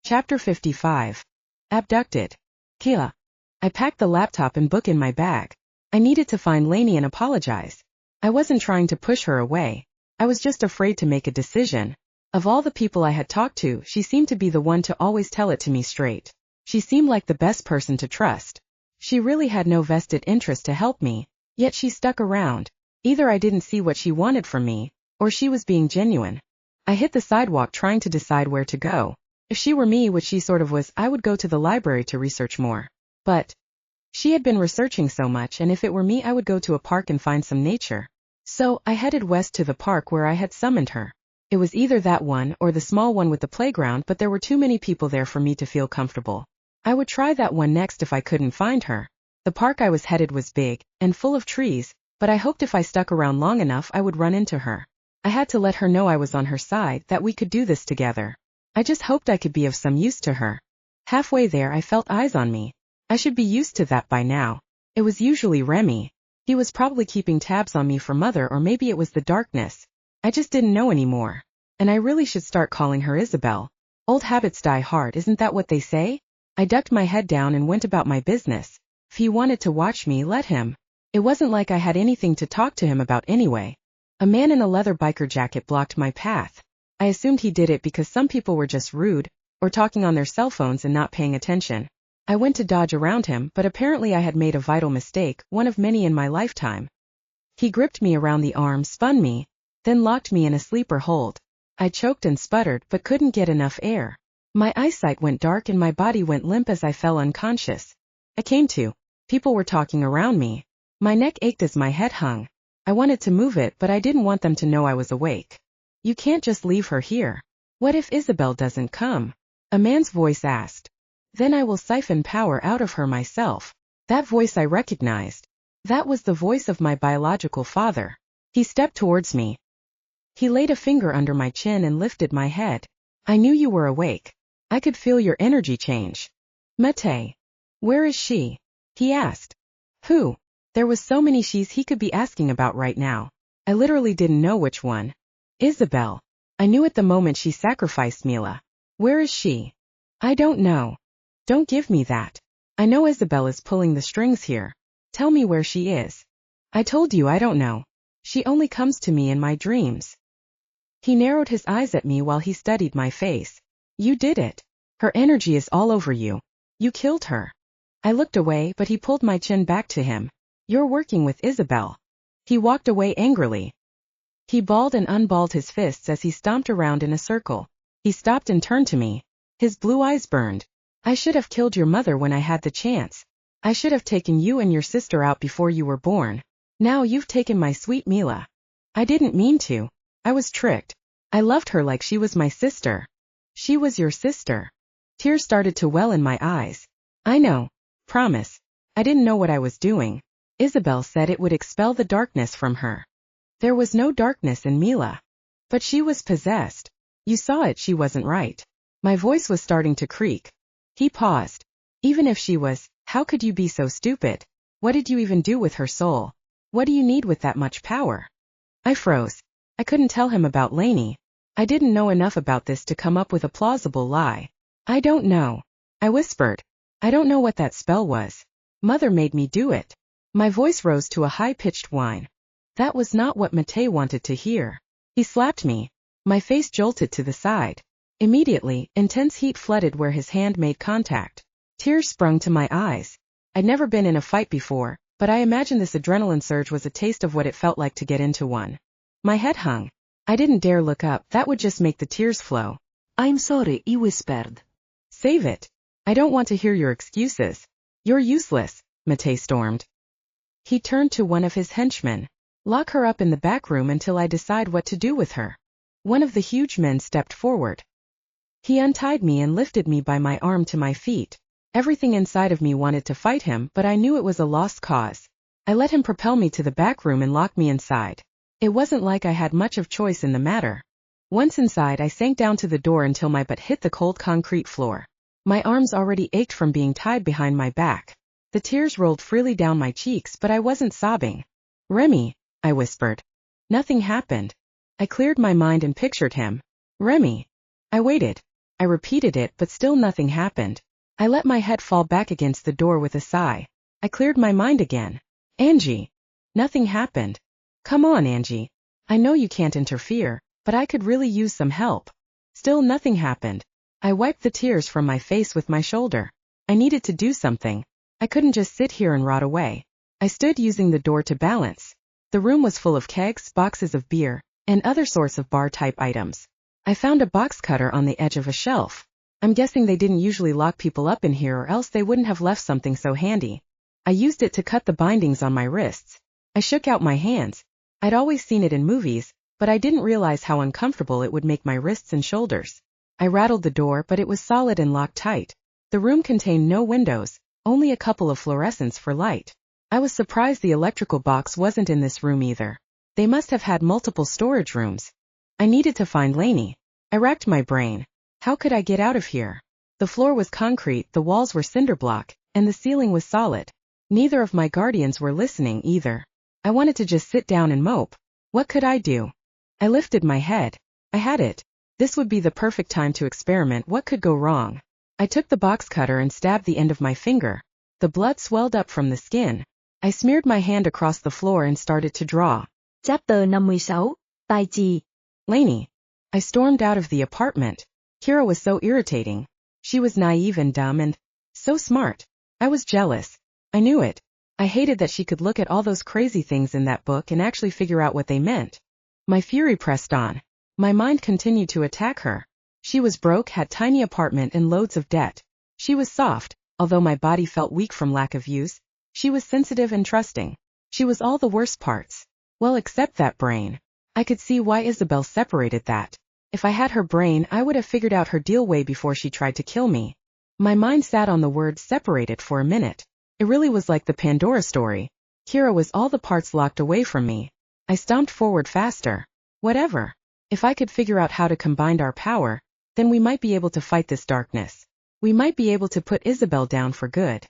Chapter 55. Abducted. Kia. I packed the laptop and book in my bag. I needed to find Lanie and apologize. I wasn't trying to push her away. I was just afraid to make a decision. Of all the people I had talked to, she seemed to be the one to always tell it to me straight. She seemed like the best person to trust. She really had no vested interest to help me, yet she stuck around. Either I didn't see what she wanted from me, or she was being genuine. I hit the sidewalk trying to decide where to go. If she were me, which she sort of was, I would go to the library to research more. But she had been researching so much, and if it were me, I would go to a park and find some nature. So I headed west to the park where I had summoned her. It was either that one or the small one with the playground, but there were too many people there for me to feel comfortable. I would try that one next if I couldn't find her. The park I was headed was big and full of trees, but I hoped if I stuck around long enough I would run into her. I had to let her know I was on her side, that we could do this together. I just hoped I could be of some use to her. Halfway there I felt eyes on me. I should be used to that by now. It was usually Remy. He was probably keeping tabs on me for Mother, or maybe it was the darkness. I just didn't know anymore. And I really should start calling her Isabel. Old habits die hard, isn't that what they say? I ducked my head down and went about my business. If he wanted to watch me, let him. It wasn't like I had anything to talk to him about anyway. A man in a leather biker jacket blocked my path. I assumed he did it because some people were just rude, or talking on their cell phones and not paying attention. I went to dodge around him, but apparently I had made a vital mistake, one of many in my lifetime. He gripped me around the arm, spun me, then locked me in a sleeper hold. I choked and sputtered, but couldn't get enough air. My eyesight went dark and my body went limp as I fell unconscious. I came to. People were talking around me. My neck ached as my head hung. I wanted to move it, but I didn't want them to know I was awake. You can't just leave her here. What if Isabel doesn't come? A man's voice asked. Then I will siphon power out of her myself. That voice I recognized. That was the voice of my biological father. He stepped towards me. He laid a finger under my chin and lifted my head. I knew you were awake. I could feel your energy change. Mate. Where is she? He asked. Who? There was so many she's he could be asking about right now. I literally didn't know which one. Isabel. I knew at the moment she sacrificed Mila. Where is she? I don't know. Don't give me that. I know Isabel is pulling the strings here. Tell me where she is. I told you I don't know. She only comes to me in my dreams. He narrowed his eyes at me while he studied my face. You did it. Her energy is all over you. You killed her. I looked away, but he pulled my chin back to him. You're working with Isabel. He walked away angrily. He balled and unballed his fists as he stomped around in a circle. He stopped and turned to me. His blue eyes burned. I should have killed your mother when I had the chance. I should have taken you and your sister out before you were born. Now you've taken my sweet Mila. I didn't mean to. I was tricked. I loved her like she was my sister. She was your sister. Tears started to well in my eyes. I know. Promise. I didn't know what I was doing. Isabel said it would expel the darkness from her. There was no darkness in Mila. But she was possessed. You saw it, she wasn't right. My voice was starting to creak. He paused. Even if she was, how could you be so stupid? What did you even do with her soul? What do you need with that much power? I froze. I couldn't tell him about Lanie. I didn't know enough about this to come up with a plausible lie. I don't know. I whispered. I don't know what that spell was. Mother made me do it. My voice rose to a high-pitched whine. That was not what Mate wanted to hear. He slapped me. My face jolted to the side. Immediately, intense heat flooded where his hand made contact. Tears sprung to my eyes. I'd never been in a fight before, but I imagine this adrenaline surge was a taste of what it felt like to get into one. My head hung. I didn't dare look up, that would just make the tears flow. I'm sorry, he whispered. Save it. I don't want to hear your excuses. You're useless, Mate stormed. He turned to one of his henchmen. Lock her up in the back room until I decide what to do with her. One of the huge men stepped forward. He untied me and lifted me by my arm to my feet. Everything inside of me wanted to fight him, but I knew it was a lost cause. I let him propel me to the back room and lock me inside. It wasn't like I had much of choice in the matter. Once inside, I sank down to the door until my butt hit the cold concrete floor. My arms already ached from being tied behind my back. The tears rolled freely down my cheeks, but I wasn't sobbing. Remy, I whispered. Nothing happened. I cleared my mind and pictured him. Remy. I waited. I repeated it, but still nothing happened. I let my head fall back against the door with a sigh. I cleared my mind again. Angie. Nothing happened. Come on, Angie. I know you can't interfere, but I could really use some help. Still nothing happened. I wiped the tears from my face with my shoulder. I needed to do something. I couldn't just sit here and rot away. I stood using the door to balance. The room was full of kegs, boxes of beer, and other sorts of bar-type items. I found a box cutter on the edge of a shelf. I'm guessing they didn't usually lock people up in here, or else they wouldn't have left something so handy. I used it to cut the bindings on my wrists. I shook out my hands. I'd always seen it in movies, but I didn't realize how uncomfortable it would make my wrists and shoulders. I rattled the door, but it was solid and locked tight. The room contained no windows, only a couple of fluorescents for light. I was surprised the electrical box wasn't in this room either. They must have had multiple storage rooms. I needed to find Lanie. I racked my brain. How could I get out of here? The floor was concrete, the walls were cinder block, and the ceiling was solid. Neither of my guardians were listening either. I wanted to just sit down and mope. What could I do? I lifted my head. I had it. This would be the perfect time to experiment. What could go wrong? I took the box cutter and stabbed the end of my finger. The blood swelled up from the skin. I smeared my hand across the floor and started to draw. Chapter 56, Tai Chi. Lanie. I stormed out of the apartment. Kira was so irritating. She was naive and dumb and so smart. I was jealous. I knew it. I hated that she could look at all those crazy things in that book and actually figure out what they meant. My fury pressed on. My mind continued to attack her. She was broke, had tiny apartment and loads of debt. She was soft, although my body felt weak from lack of use. She was sensitive and trusting. She was all the worst parts. Well, except that brain. I could see why Isabel separated that. If I had her brain, I would have figured out her deal way before she tried to kill me. My mind sat on the word separated for a minute. It really was like the Pandora story. Kira was all the parts locked away from me. I stomped forward faster. Whatever. If I could figure out how to combine our power, then we might be able to fight this darkness. We might be able to put Isabel down for good.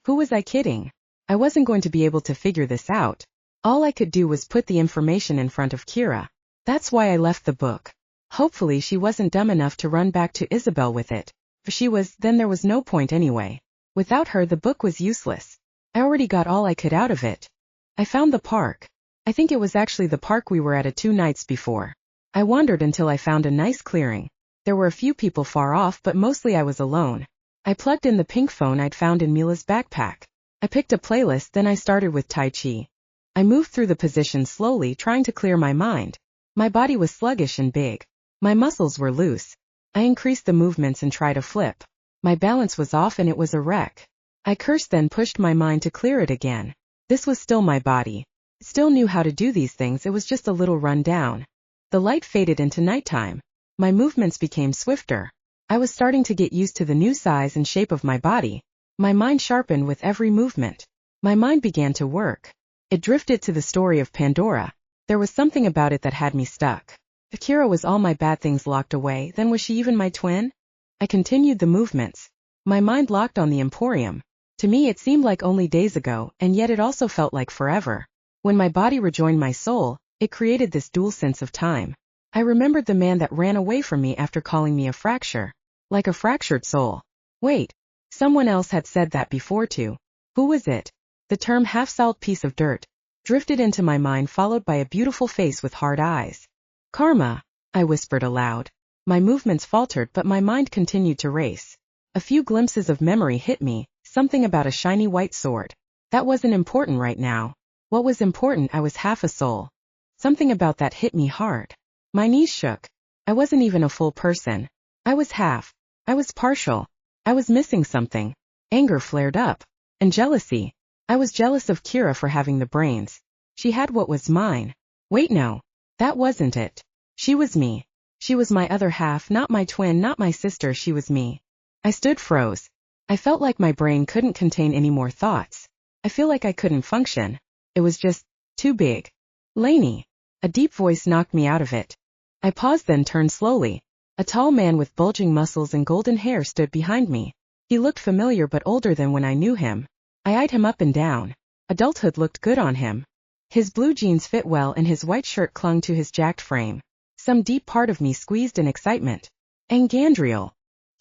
Who was I kidding? I wasn't going to be able to figure this out. All I could do was put the information in front of Kira. That's why I left the book. Hopefully she wasn't dumb enough to run back to Isabel with it. If she was, then there was no point anyway. Without her, the book was useless. I already got all I could out of it. I found the park. I think it was actually the park we were at 2 nights before. I wandered until I found a nice clearing. There were a few people far off, but mostly I was alone. I plugged in the pink phone I'd found in Mila's backpack. I picked a playlist, then I started with Tai Chi. I moved through the positions slowly, trying to clear my mind. My body was sluggish and big. My muscles were loose. I increased the movements and tried a flip. My balance was off and it was a wreck. I cursed, then pushed my mind to clear it again. This was still my body. It still knew how to do these things, it was just a little run down. The light faded into nighttime. My movements became swifter. I was starting to get used to the new size and shape of my body. My mind sharpened with every movement. My mind began to work. It drifted to the story of Pandora. There was something about it that had me stuck. If Kira was all my bad things locked away, then was she even my twin? I continued the movements. My mind locked on the Emporium. To me it seemed like only days ago, and yet it also felt like forever. When my body rejoined my soul, it created this dual sense of time. I remembered the man that ran away from me after calling me a fracture. Like a fractured soul. Wait. Someone else had said that before too. Who was it? The term half-solid piece of dirt drifted into my mind, followed by a beautiful face with hard eyes. Karma, I whispered aloud. My movements faltered, but my mind continued to race. A few glimpses of memory hit me, something about a shiny white sword. That wasn't important right now. What was important, I was half a soul. Something about that hit me hard. My knees shook. I wasn't even a full person. I was half. I was partial. I was missing something. Anger flared up. And jealousy. I was jealous of Kira for having the brains. She had what was mine. Wait, no. That wasn't it. She was me. She was my other half, not my twin, not my sister, she was me. I stood froze. I felt like my brain couldn't contain any more thoughts. I feel like I couldn't function. It was just too big. Lanie. A deep voice knocked me out of it. I paused, then turned slowly. A tall man with bulging muscles and golden hair stood behind me. He looked familiar but older than when I knew him. I eyed him up and down. Adulthood looked good on him. His blue jeans fit well and his white shirt clung to his jacked frame. Some deep part of me squeezed in excitement. Angandriel.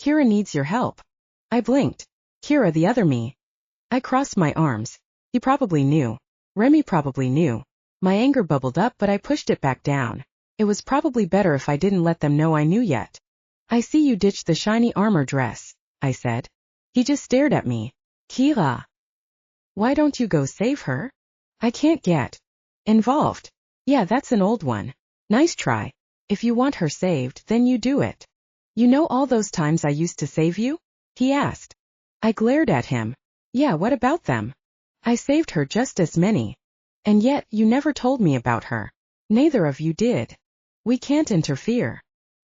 Kira needs your help. I blinked. Kira, the other me. I crossed my arms. He probably knew. Remy probably knew. My anger bubbled up, but I pushed it back down. It was probably better if I didn't let them know I knew yet. I see you ditched the shiny armor dress, I said. He just stared at me. Kira. Why don't you go save her? I can't get involved. Yeah, that's an old one. Nice try. If you want her saved, then you do it. You know all those times I used to save you? He asked. I glared at him. Yeah, what about them? I saved her just as many. And yet, you never told me about her. Neither of you did. We can't interfere.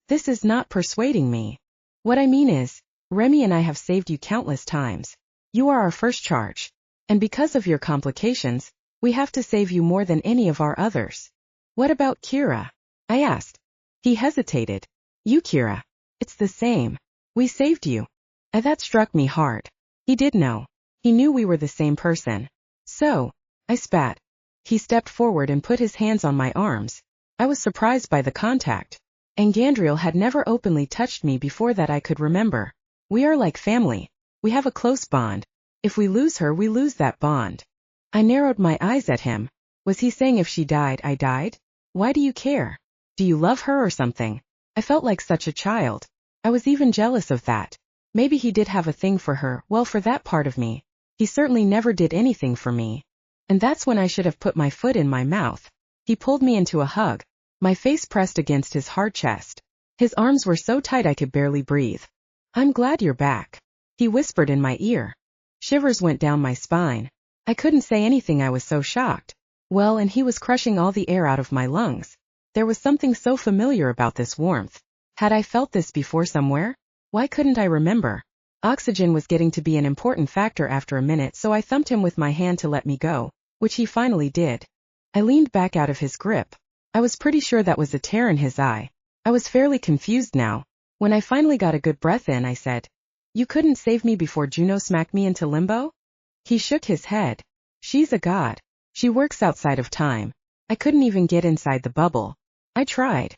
This is not persuading me. What I mean is, Remy and I have saved you countless times. You are our first charge. And because of your complications, we have to save you more than any of our others. What about Kira? I asked. He hesitated. You, Kira. It's the same. We saved you. And that struck me hard. He did know. He knew we were the same person. So, I spat. He stepped forward and put his hands on my arms. I was surprised by the contact. And Gandriel had never openly touched me before that I could remember. We are like family. We have a close bond. If we lose her, we lose that bond. I narrowed my eyes at him. Was he saying if she died, I died? Why do you care? Do you love her or something? I felt like such a child. I was even jealous of that. Maybe he did have a thing for her. Well, for that part of me. He certainly never did anything for me. And that's when I should have put my foot in my mouth. He pulled me into a hug. My face pressed against his hard chest. His arms were so tight I could barely breathe. I'm glad you're back. He whispered in my ear. Shivers went down my spine. I couldn't say anything, I was so shocked. Well, and he was crushing all the air out of my lungs. There was something so familiar about this warmth. Had I felt this before somewhere? Why couldn't I remember? Oxygen was getting to be an important factor after a minute, so I thumped him with my hand to let me go, which he finally did. I leaned back out of his grip. I was pretty sure that was a tear in his eye. I was fairly confused now. When I finally got a good breath in, I said, You couldn't save me before Juno smacked me into limbo? He shook his head. She's a god. She works outside of time. I couldn't even get inside the bubble. I tried.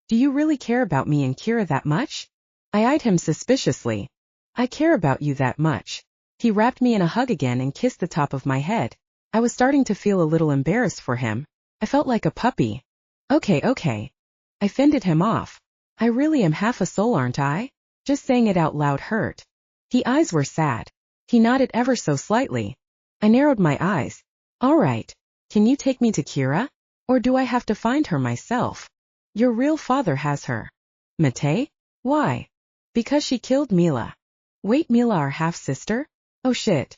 Do you really care about me and Kira that much? I eyed him suspiciously. I care about you that much. He wrapped me in a hug again and kissed the top of my head. I was starting to feel a little embarrassed for him. I felt like a puppy. Okay. I fended him off. I really am half a soul, aren't I? Just saying it out loud hurt. His eyes were sad. He nodded ever so slightly. I narrowed my eyes. All right. Can you take me to Kira? Or do I have to find her myself? Your real father has her. Mate? Why? Because she killed Mila. Wait, Mila our half-sister? Oh shit.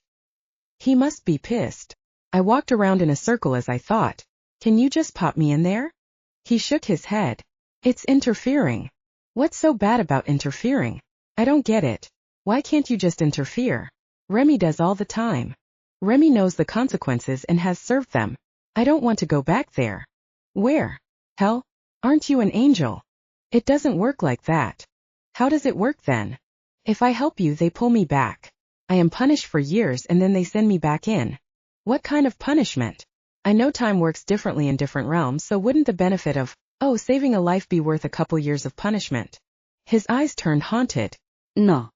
He must be pissed. I walked around in a circle as I thought. Can you just pop me in there? He shook his head. It's interfering. What's so bad about interfering? I don't get it. Why can't you just interfere? Remy does all the time. Remy knows the consequences and has served them. I don't want to go back there. Where? Hell? Aren't you an angel? It doesn't work like that. How does it work then? If I help you, they pull me back. I am punished for years and then they send me back in. What kind of punishment? I know time works differently in different realms, so wouldn't the benefit of, saving a life be worth a couple years of punishment? His eyes turned haunted. No.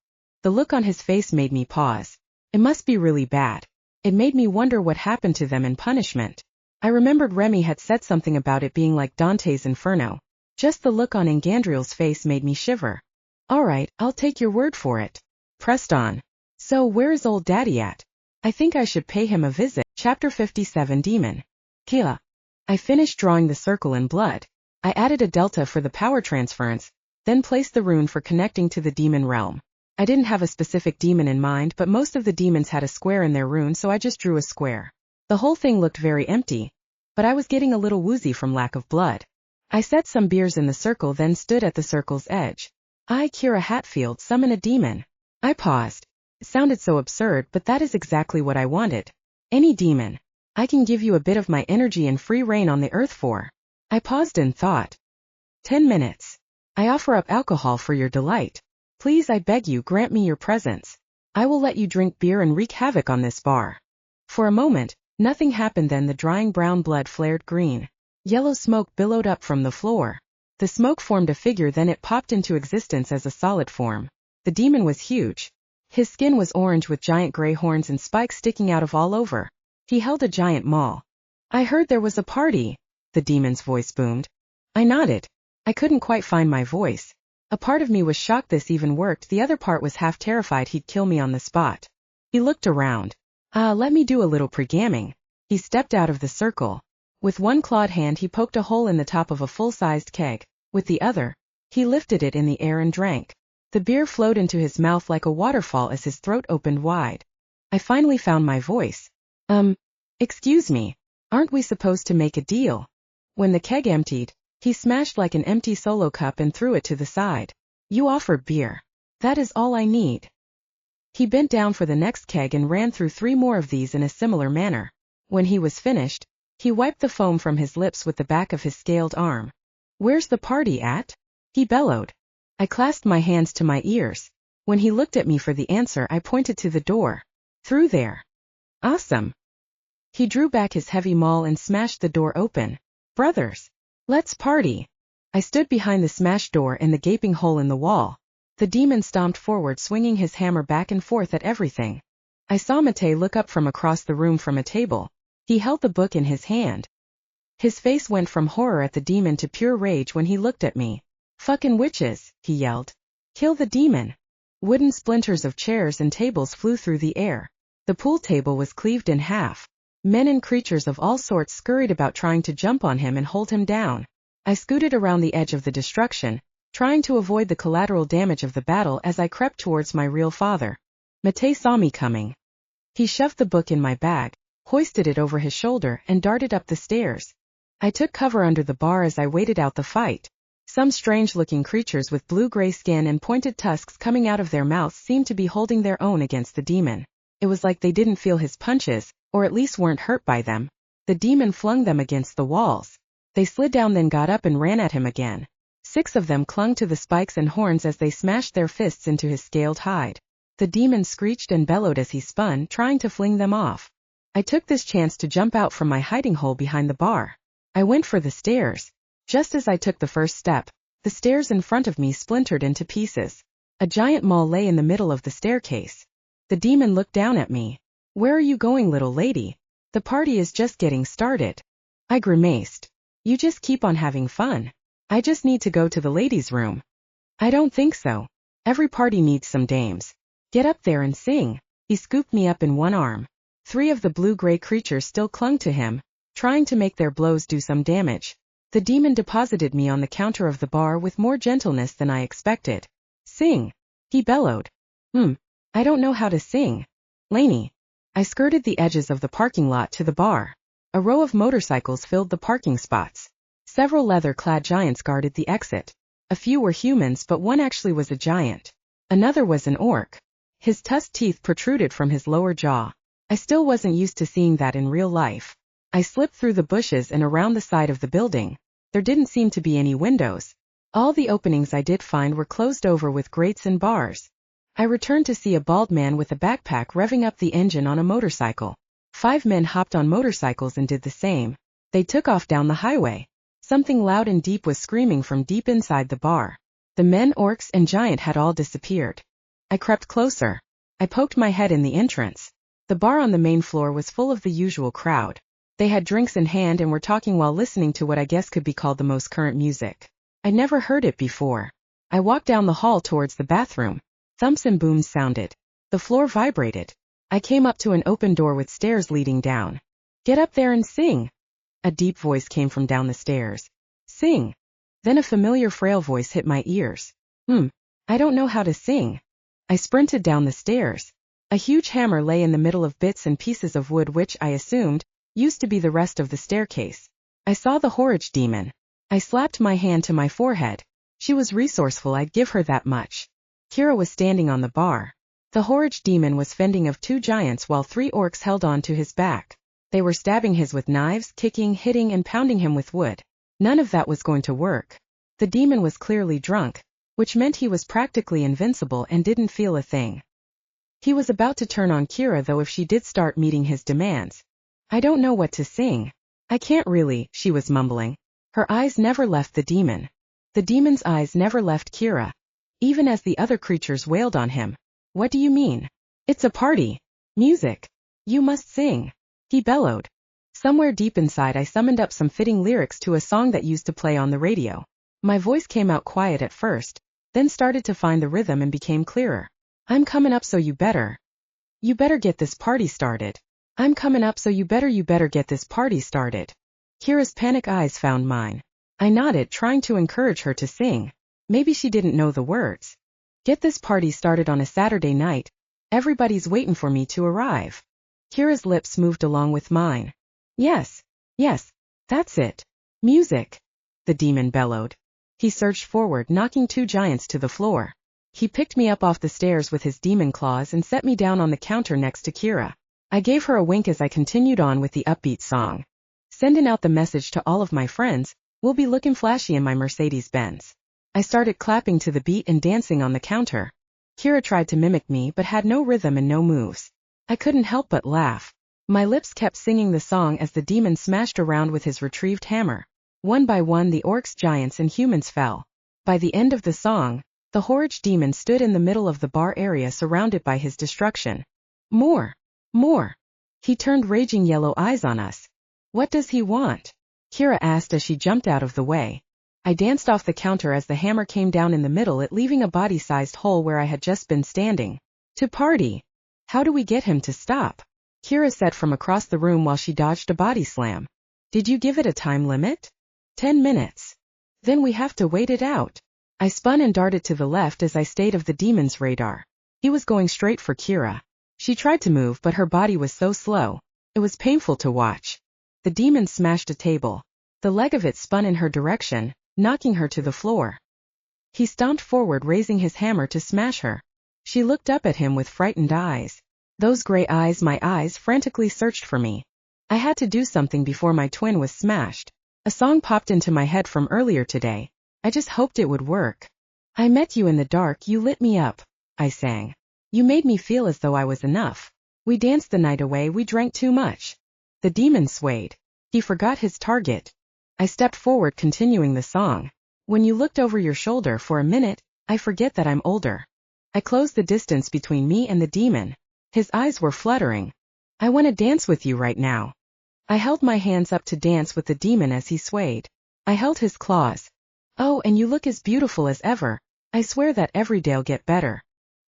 The look on his face made me pause. It must be really bad. It made me wonder what happened to them in punishment. I remembered Remy had said something about it being like Dante's Inferno. Just the look on Engandriel's face made me shiver. All right, I'll take your word for it. Pressed on. So where is old daddy at? I think I should pay him a visit. Chapter 57 Demon. Kila. I finished drawing the circle in blood. I added a delta for the power transference, then placed the rune for connecting to the demon realm. I didn't have a specific demon in mind, but most of the demons had a square in their rune, so I just drew a square. The whole thing looked very empty, but I was getting a little woozy from lack of blood. I set some beers in the circle, then stood at the circle's edge. I, Kira Hatfield, summon a demon. I paused. It sounded so absurd, but that is exactly what I wanted. Any demon. I can give you a bit of my energy and free reign on the earth for. I paused and thought. 10 minutes. I offer up alcohol for your delight. Please, I beg you, grant me your presence. I will let you drink beer and wreak havoc on this bar. For a moment, nothing happened, then the drying brown blood flared green. Yellow smoke billowed up from the floor. The smoke formed a figure, then it popped into existence as a solid form. The demon was huge. His skin was orange with giant gray horns and spikes sticking out of all over. He held a giant maul. I heard there was a party, the demon's voice boomed. I nodded. I couldn't quite find my voice. A part of me was shocked this even worked, the other part was half terrified he'd kill me on the spot. He looked around. Let me do a little pre-gamming. He stepped out of the circle. With one clawed hand he poked a hole in the top of a full-sized keg. With the other, he lifted it in the air and drank. The beer flowed into his mouth like a waterfall as his throat opened wide. I finally found my voice. Excuse me, aren't we supposed to make a deal? When the keg emptied, he smashed like an empty solo cup and threw it to the side. You offered beer. That is all I need. He bent down for the next keg and ran through 3 more of these in a similar manner. When he was finished, he wiped the foam from his lips with the back of his scaled arm. Where's the party at? He bellowed. I clasped my hands to my ears. When he looked at me for the answer, I pointed to the door. Through there. Awesome. He drew back his heavy maul and smashed the door open. Brothers, let's party. I stood behind the smashed door and the gaping hole in the wall. The demon stomped forward, swinging his hammer back and forth at everything. I saw Matei look up from across the room from a table. He held the book in his hand. His face went from horror at the demon to pure rage when he looked at me. Fucking witches, he yelled. Kill the demon. Wooden splinters of chairs and tables flew through the air. The pool table was cleaved in half. Men and creatures of all sorts scurried about trying to jump on him and hold him down. I scooted around the edge of the destruction, trying to avoid the collateral damage of the battle as I crept towards my real father. Matei saw me coming. He shoved the book in my bag, hoisted it over his shoulder, and darted up the stairs. I took cover under the bar as I waited out the fight. Some strange-looking creatures with blue-gray skin and pointed tusks coming out of their mouths seemed to be holding their own against the demon. It was like they didn't feel his punches, or at least weren't hurt by them. The demon flung them against the walls. They slid down, then got up and ran at him again. 6 of them clung to the spikes and horns as they smashed their fists into his scaled hide. The demon screeched and bellowed as he spun, trying to fling them off. I took this chance to jump out from my hiding hole behind the bar. I went for the stairs. Just as I took the first step, the stairs in front of me splintered into pieces. A giant maul lay in the middle of the staircase. The demon looked down at me. Where are you going, little lady? The party is just getting started. I grimaced. You just keep on having fun. I just need to go to the ladies' room. I don't think so. Every party needs some dames. Get up there and sing. He scooped me up in one arm. 3 of the blue-gray creatures still clung to him, trying to make their blows do some damage. The demon deposited me on the counter of the bar with more gentleness than I expected. Sing, he bellowed. I don't know how to sing. Lanie. I skirted the edges of the parking lot to the bar. A row of motorcycles filled the parking spots. Several leather-clad giants guarded the exit. A few were humans, but one actually was a giant. Another was an orc. His tusked teeth protruded from his lower jaw. I still wasn't used to seeing that in real life. I slipped through the bushes and around the side of the building. There didn't seem to be any windows. All the openings I did find were closed over with grates and bars. I returned to see a bald man with a backpack revving up the engine on a motorcycle. 5 men hopped on motorcycles and did the same. They took off down the highway. Something loud and deep was screaming from deep inside the bar. The men, orcs, and giant had all disappeared. I crept closer. I poked my head in the entrance. The bar on the main floor was full of the usual crowd. They had drinks in hand and were talking while listening to what I guess could be called the most current music. I'd never heard it before. I walked down the hall towards the bathroom. Thumps and booms sounded. The floor vibrated. I came up to an open door with stairs leading down. Get up there and sing. A deep voice came from down the stairs. Sing. Then a familiar frail voice hit my ears. I don't know how to sing. I sprinted down the stairs. A huge hammer lay in the middle of bits and pieces of wood which, I assumed, used to be the rest of the staircase. I saw the horrid demon. I slapped my hand to my forehead. She was resourceful, I'd give her that much. Kira was standing on the bar. The horrid demon was fending off 2 giants while 3 orcs held on to his back. They were stabbing his with knives, kicking, hitting, and pounding him with wood. None of that was going to work. The demon was clearly drunk, which meant he was practically invincible and didn't feel a thing. He was about to turn on Kira though if she did start meeting his demands. I don't know what to sing. I can't really, she was mumbling. Her eyes never left the demon. The demon's eyes never left Kira. even as the other creatures wailed on him. What do you mean? It's a party. Music. You must sing. He bellowed. Somewhere deep inside I summoned up some fitting lyrics to a song that used to play on the radio. My voice came out quiet at first, then started to find the rhythm and became clearer. I'm coming up so you better get this party started. I'm coming up so you better get this party started. Kira's panic eyes found mine. I nodded, trying to encourage her to sing. Maybe she didn't know the words. Get this party started on a Saturday night. Everybody's waiting for me to arrive. Kira's lips moved along with mine. Yes, that's it. Music. The demon bellowed. He surged forward, knocking two giants to the floor. He picked me up off the stairs with his demon claws and set me down on the counter next to Kira. I gave her a wink as I continued on with the upbeat song. Sending out the message to all of my friends, we'll be looking flashy in my Mercedes-Benz. I started clapping to the beat and dancing on the counter. Kira tried to mimic me but had no rhythm and no moves. I couldn't help but laugh. My lips kept singing the song as the demon smashed around with his retrieved hammer. One by one the orcs, giants, and humans fell. By the end of the song, the horrid demon stood in the middle of the bar area surrounded by his destruction. More. He turned raging yellow eyes on us. What does he want? Kira asked as she jumped out of the way. I danced off the counter as the hammer came down in the middle, it leaving a body-sized hole where I had just been standing. To party. How do we get him to stop? Kira said from across the room while she dodged a body slam. Did you give it a time limit? 10 minutes. Then we have to wait it out. I spun and darted to the left as I stayed of the demon's radar. He was going straight for Kira. She tried to move but her body was so slow. It was painful to watch. The demon smashed a table. The leg of it spun in her direction, knocking her to the floor. He stomped forward, raising his hammer to smash her. She looked up at him with frightened eyes. Those gray eyes, my eyes, frantically searched for me. I had to do something before my twin was smashed. A song popped into my head from earlier today. I just hoped it would work. I met you in the dark, you lit me up, I sang. You made me feel as though I was enough. We danced the night away, we drank too much. The demon swayed. He forgot his target. I stepped forward, continuing the song. When you looked over your shoulder for a minute, I forget that I'm older. I closed the distance between me and the demon. His eyes were fluttering. I want to dance with you right now. I held my hands up to dance with the demon as he swayed. I held his claws. Oh, and you look as beautiful as ever. I swear that every day'll get better.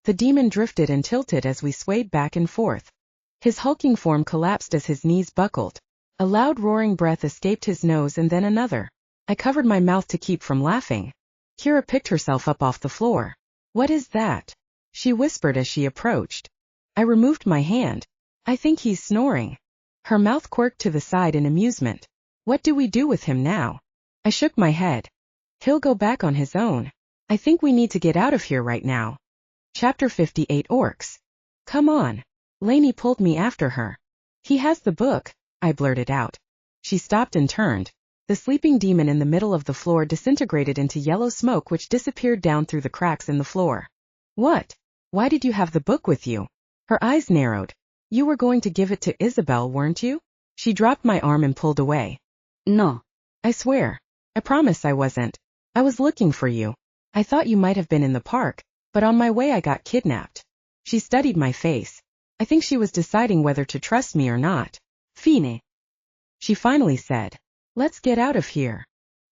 The demon drifted and tilted as we swayed back and forth. His hulking form collapsed as his knees buckled. A loud roaring breath escaped his nose and then another. I covered my mouth to keep from laughing. Kira picked herself up off the floor. What is that? She whispered as she approached. I removed my hand. I think he's snoring. Her mouth quirked to the side in amusement. What do we do with him now? I shook my head. He'll go back on his own. I think we need to get out of here right now. Chapter 58 Orcs. Come on. Lanie pulled me after her. He has the book, I blurted out. She stopped and turned. The sleeping demon in the middle of the floor disintegrated into yellow smoke which disappeared down through the cracks in the floor. What? Why did you have the book with you? Her eyes narrowed. You were going to give it to Isabel, weren't you? She dropped my arm and pulled away. No. I swear. I promise I wasn't. I was looking for you. I thought you might have been in the park, but on my way I got kidnapped. She studied my face. I think she was deciding whether to trust me or not. Fine. She finally said. Let's get out of here.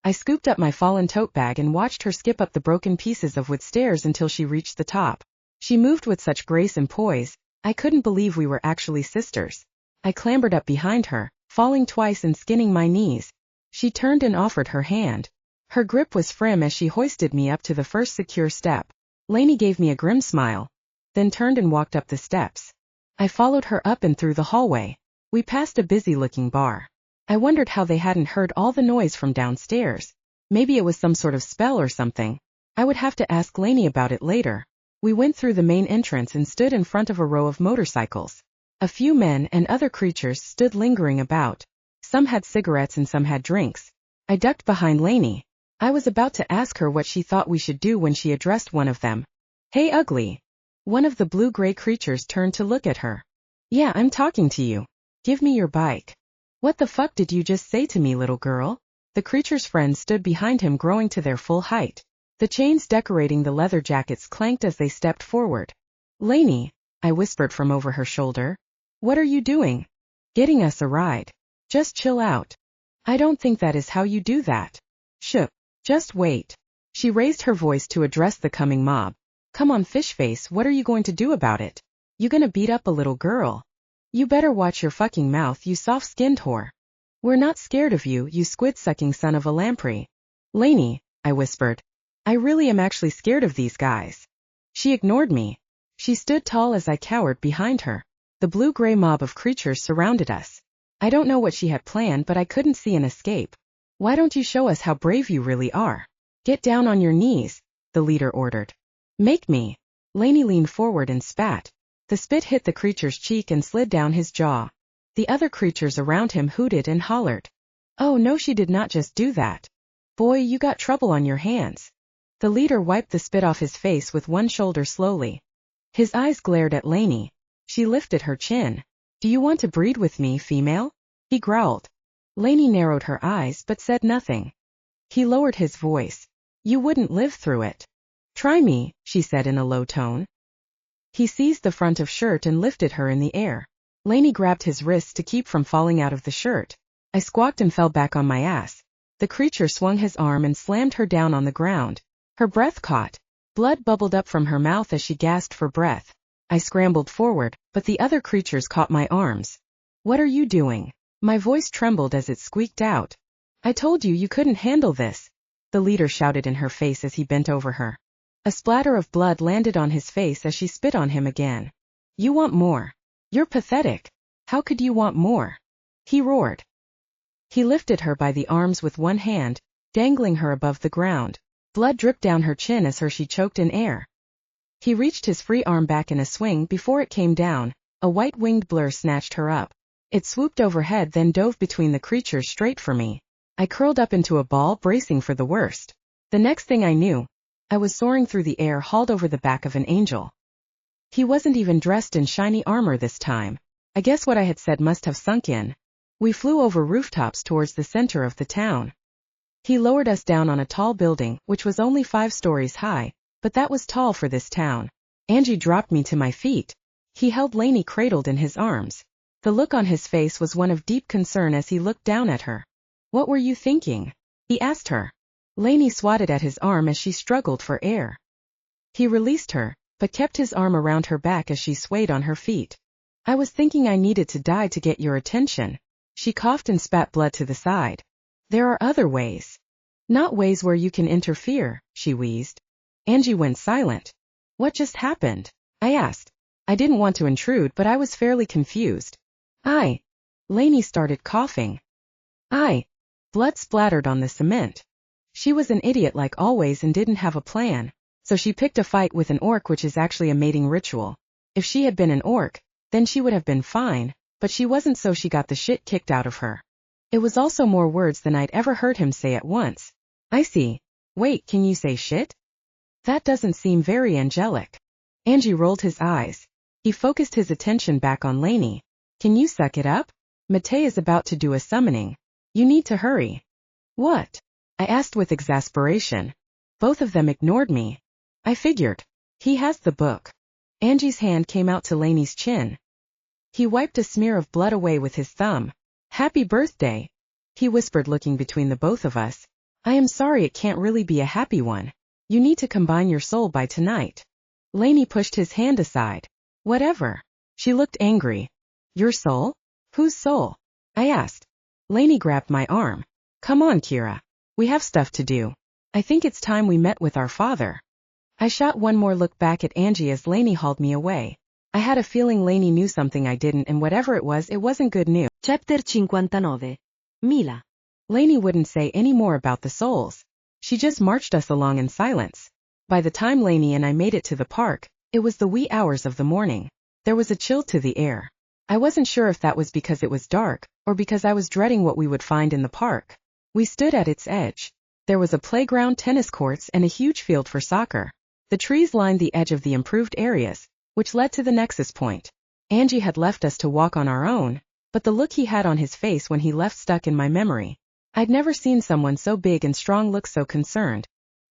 I scooped up my fallen tote bag and watched her skip up the broken pieces of wood stairs until she reached the top. She moved with such grace and poise, I couldn't believe we were actually sisters. I clambered up behind her, falling twice and skinning my knees. She turned and offered her hand. Her grip was firm as she hoisted me up to the first secure step. Lanie gave me a grim smile, then turned and walked up the steps. I followed her up and through the hallway. We passed a busy-looking bar. I wondered how they hadn't heard all the noise from downstairs. Maybe it was some sort of spell or something. I would have to ask Lanie about it later. We went through the main entrance and stood in front of a row of motorcycles. A few men and other creatures stood lingering about. Some had cigarettes and some had drinks. I ducked behind Lanie. I was about to ask her what she thought we should do when she addressed one of them. Hey, ugly. One of the blue-gray creatures turned to look at her. Yeah, I'm talking to you. Give me your bike. What the fuck did you just say to me, little girl? The creature's friends stood behind him, growing to their full height. The chains decorating the leather jackets clanked as they stepped forward. Lanie, I whispered from over her shoulder. What are you doing? Getting us a ride. Just chill out. I don't think that is how you do that. Shh. Just wait. She raised her voice to address the coming mob. Come on, Fishface, what are you going to do about it? You gonna beat up a little girl? You better watch your fucking mouth, you soft-skinned whore. We're not scared of you, you squid-sucking son of a lamprey. Lanie, I whispered. I really am actually scared of these guys. She ignored me. She stood tall as I cowered behind her. The blue-gray mob of creatures surrounded us. I don't know what she had planned, but I couldn't see an escape. Why don't you show us how brave you really are? Get down on your knees, the leader ordered. Make me. Lanie leaned forward and spat. The spit hit the creature's cheek and slid down his jaw. The other creatures around him hooted and hollered. Oh no, she did not just do that. Boy, you got trouble on your hands. The leader wiped the spit off his face with one shoulder slowly. His eyes glared at Lanie. She lifted her chin. Do you want to breed with me, female? He growled. Lanie narrowed her eyes but said nothing. He lowered his voice. You wouldn't live through it. Try me, she said in a low tone. He seized the front of shirt and lifted her in the air. Lanie grabbed his wrists to keep from falling out of the shirt. I squawked and fell back on my ass. The creature swung his arm and slammed her down on the ground. Her breath caught. Blood bubbled up from her mouth as she gasped for breath. I scrambled forward, but the other creatures caught my arms. What are you doing? My voice trembled as it squeaked out. I told you you couldn't handle this, the leader shouted in her face as he bent over her. A splatter of blood landed on his face as she spit on him again. You want more? You're pathetic. How could you want more? He roared. He lifted her by the arms with one hand, dangling her above the ground. Blood dripped down her chin as she choked in air. He reached his free arm back in a swing before it came down. A white-winged blur snatched her up. It swooped overhead then dove between the creatures straight for me. I curled up into a ball, bracing for the worst. The next thing I knew, I was soaring through the air, hauled over the back of an angel. He wasn't even dressed in shiny armor this time. I guess what I had said must have sunk in. We flew over rooftops towards the center of the town. He lowered us down on a tall building, which was only 5 stories high, but that was tall for this town. Angie dropped me to my feet. He held Lanie cradled in his arms. The look on his face was one of deep concern as he looked down at her. What were you thinking? He asked her. Lanie swatted at his arm as she struggled for air. He released her, but kept his arm around her back as she swayed on her feet. I was thinking I needed to die to get your attention. She coughed and spat blood to the side. There are other ways. Not ways where you can interfere, she wheezed. Angie went silent. What just happened? I asked. I didn't want to intrude, but I was fairly confused. Lanie started coughing. Blood splattered on the cement. She was an idiot like always and didn't have a plan, so she picked a fight with an orc, which is actually a mating ritual. If she had been an orc, then she would have been fine, but she wasn't, so she got the shit kicked out of her. It was also more words than I'd ever heard him say at once. I see. Wait, can you say shit? That doesn't seem very angelic. Angie rolled his eyes. He focused his attention back on Lanie. Can you suck it up? Matei is about to do a summoning. You need to hurry. What? I asked with exasperation. Both of them ignored me. I figured. He has the book. Angie's hand came out to Lanie's chin. He wiped a smear of blood away with his thumb. Happy birthday, he whispered, looking between the both of us. I am sorry, it can't really be a happy one. You need to combine your soul by tonight. Lanie pushed his hand aside. Whatever. She looked angry. Your soul? Whose soul? I asked. Lanie grabbed my arm. Come on, Kira. We have stuff to do. I think it's time we met with our father. I shot one more look back at Angie as Lanie hauled me away. I had a feeling Lanie knew something I didn't, and whatever it wasn't good news. Chapter 59. Mila. Lanie wouldn't say any more about the souls. She just marched us along in silence. By the time Lanie and I made it to the park, it was the wee hours of the morning. There was a chill to the air. I wasn't sure if that was because it was dark, or because I was dreading what we would find in the park. We stood at its edge. There was a playground, tennis courts, and a huge field for soccer. The trees lined the edge of the improved areas, which led to the nexus point. Angie had left us to walk on our own, but the look he had on his face when he left stuck in my memory. I'd never seen someone so big and strong look so concerned.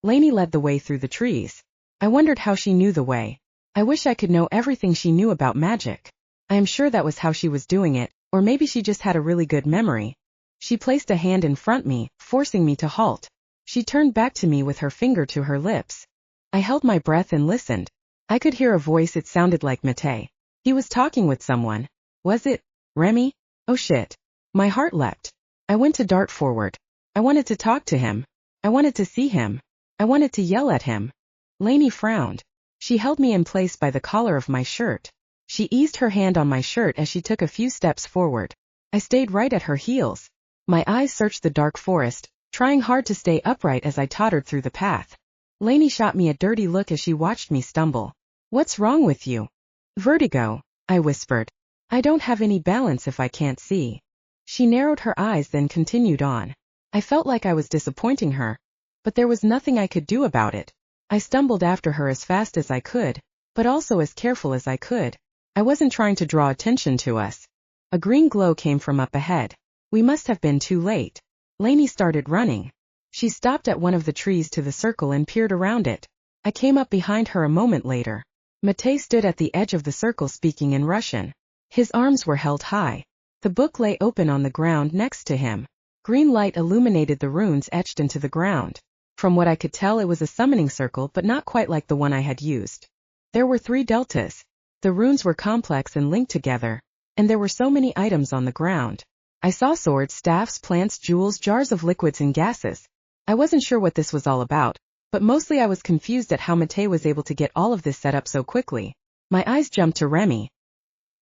Lanie led the way through the trees. I wondered how she knew the way. I wish I could know everything she knew about magic. I am sure that was how she was doing it, or maybe she just had a really good memory. She placed a hand in front me, forcing me to halt. She turned back to me with her finger to her lips. I held my breath and listened. I could hear a voice. It sounded like Mate. He was talking with someone. Was it Remy? Oh shit. My heart leapt. I went to dart forward. I wanted to talk to him. I wanted to see him. I wanted to yell at him. Lanie frowned. She held me in place by the collar of my shirt. She eased her hand on my shirt as she took a few steps forward. I stayed right at her heels. My eyes searched the dark forest, trying hard to stay upright as I tottered through the path. Lanie shot me a dirty look as she watched me stumble. What's wrong with you? Vertigo, I whispered. I don't have any balance if I can't see. She narrowed her eyes then continued on. I felt like I was disappointing her, but there was nothing I could do about it. I stumbled after her as fast as I could, but also as careful as I could. I wasn't trying to draw attention to us. A green glow came from up ahead. We must have been too late. Lanie started running. She stopped at one of the trees to the circle and peered around it. I came up behind her a moment later. Mate stood at the edge of the circle speaking in Russian. His arms were held high. The book lay open on the ground next to him. Green light illuminated the runes etched into the ground. From what I could tell, it was a summoning circle, but not quite like the one I had used. There were 3 deltas. The runes were complex and linked together, and there were so many items on the ground. I saw swords, staffs, plants, jewels, jars of liquids and gases. I wasn't sure what this was all about, but mostly I was confused at how Mate was able to get all of this set up so quickly. My eyes jumped to Remy.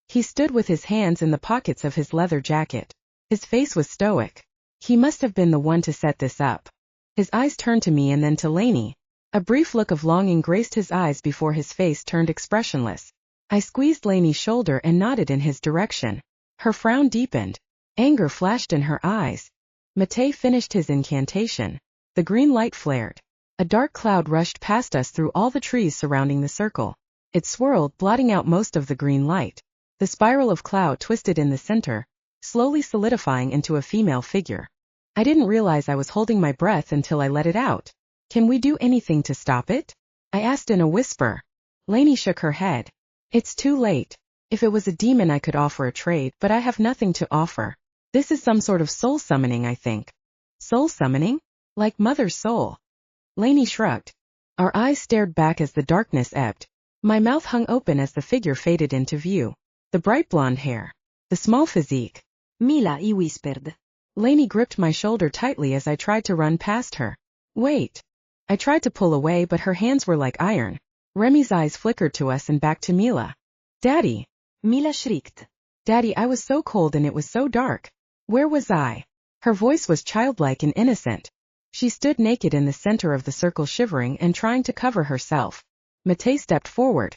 He stood with his hands in the pockets of his leather jacket. His face was stoic. He must have been the one to set this up. His eyes turned to me and then to Lanie. A brief look of longing graced his eyes before his face turned expressionless. I squeezed Lanie's shoulder and nodded in his direction. Her frown deepened. Anger flashed in her eyes. Mate finished his incantation. The green light flared. A dark cloud rushed past us through all the trees surrounding the circle. It swirled, blotting out most of the green light. The spiral of cloud twisted in the center, slowly solidifying into a female figure. I didn't realize I was holding my breath until I let it out. Can we do anything to stop it? I asked in a whisper. Lanie shook her head. It's too late. If it was a demon I could offer a trade, but I have nothing to offer. This is some sort of soul summoning, I think. Soul summoning? Like Mother's soul. Lanie shrugged. Our eyes stared back as the darkness ebbed. My mouth hung open as the figure faded into view. The bright blonde hair. The small physique. Mila, he whispered. Lanie gripped my shoulder tightly as I tried to run past her. Wait. I tried to pull away, but her hands were like iron. Remy's eyes flickered to us and back to Mila. Daddy. Mila shrieked. Daddy, I was so cold and it was so dark. Where was I? Her voice was childlike and innocent. She stood naked in the center of the circle, shivering and trying to cover herself. Mate stepped forward.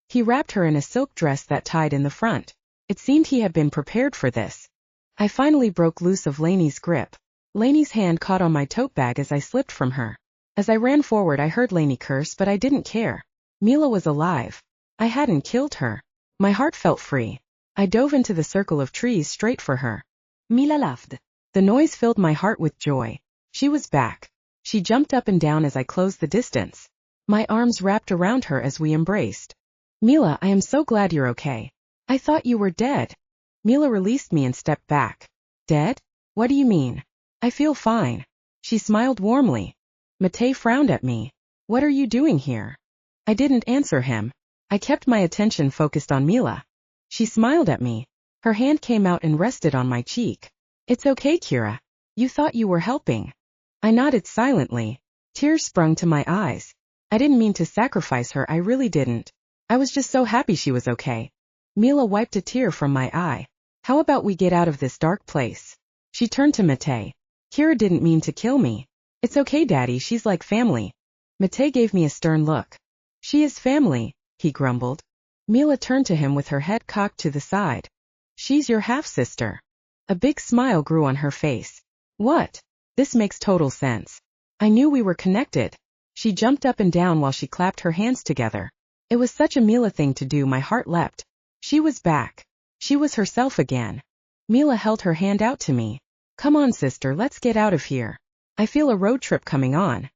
He wrapped her in a silk dress that tied in the front. It seemed he had been prepared for this. I finally broke loose of Lanie's grip. Lanie's hand caught on my tote bag as I slipped from her. As I ran forward, I heard Lanie curse, but I didn't care. Mila was alive. I hadn't killed her. My heart felt free. I dove into the circle of trees straight for her. Mila laughed. The noise filled my heart with joy. She was back. She jumped up and down as I closed the distance. My arms wrapped around her as we embraced. Mila, I am so glad you're okay. I thought you were dead. Mila released me and stepped back. Dead? What do you mean? I feel fine. She smiled warmly. Mate frowned at me. What are you doing here? I didn't answer him. I kept my attention focused on Mila. She smiled at me. Her hand came out and rested on my cheek. It's okay, Kira. You thought you were helping. I nodded silently. Tears sprung to my eyes. I didn't mean to sacrifice her, I really didn't. I was just so happy she was okay. Mila wiped a tear from my eye. How about we get out of this dark place? She turned to Mate. Kira didn't mean to kill me. It's okay, Daddy, she's like family. Mate gave me a stern look. She is family, he grumbled. Mila turned to him with her head cocked to the side. She's your half-sister. A big smile grew on her face. What? This makes total sense. I knew we were connected. She jumped up and down while she clapped her hands together. It was such a Mila thing to do, my heart leapt. She was back. She was herself again. Mila held her hand out to me. Come on, sister, let's get out of here. I feel a road trip coming on.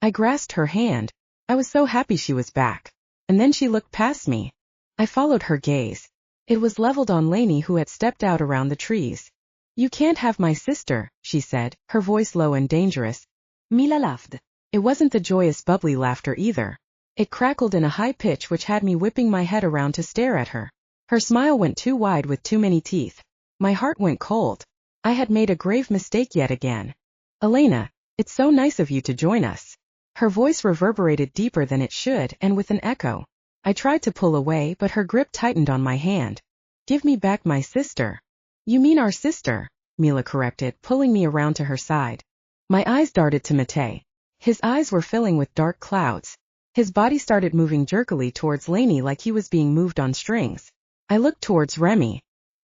I grasped her hand. I was so happy she was back. And then she looked past me. I followed her gaze. It was leveled on Lanie, who had stepped out around the trees. You can't have my sister, she said, her voice low and dangerous. Mila laughed. It wasn't the joyous bubbly laughter either. It crackled in a high pitch which had me whipping my head around to stare at her. Her smile went too wide with too many teeth. My heart went cold. I had made a grave mistake yet again. Elena, it's so nice of you to join us. Her voice reverberated deeper than it should and with an echo. I tried to pull away, but her grip tightened on my hand. Give me back my sister. You mean our sister, Mila corrected, pulling me around to her side. My eyes darted to Matej. His eyes were filling with dark clouds. His body started moving jerkily towards Lanie like he was being moved on strings. I looked towards Remy.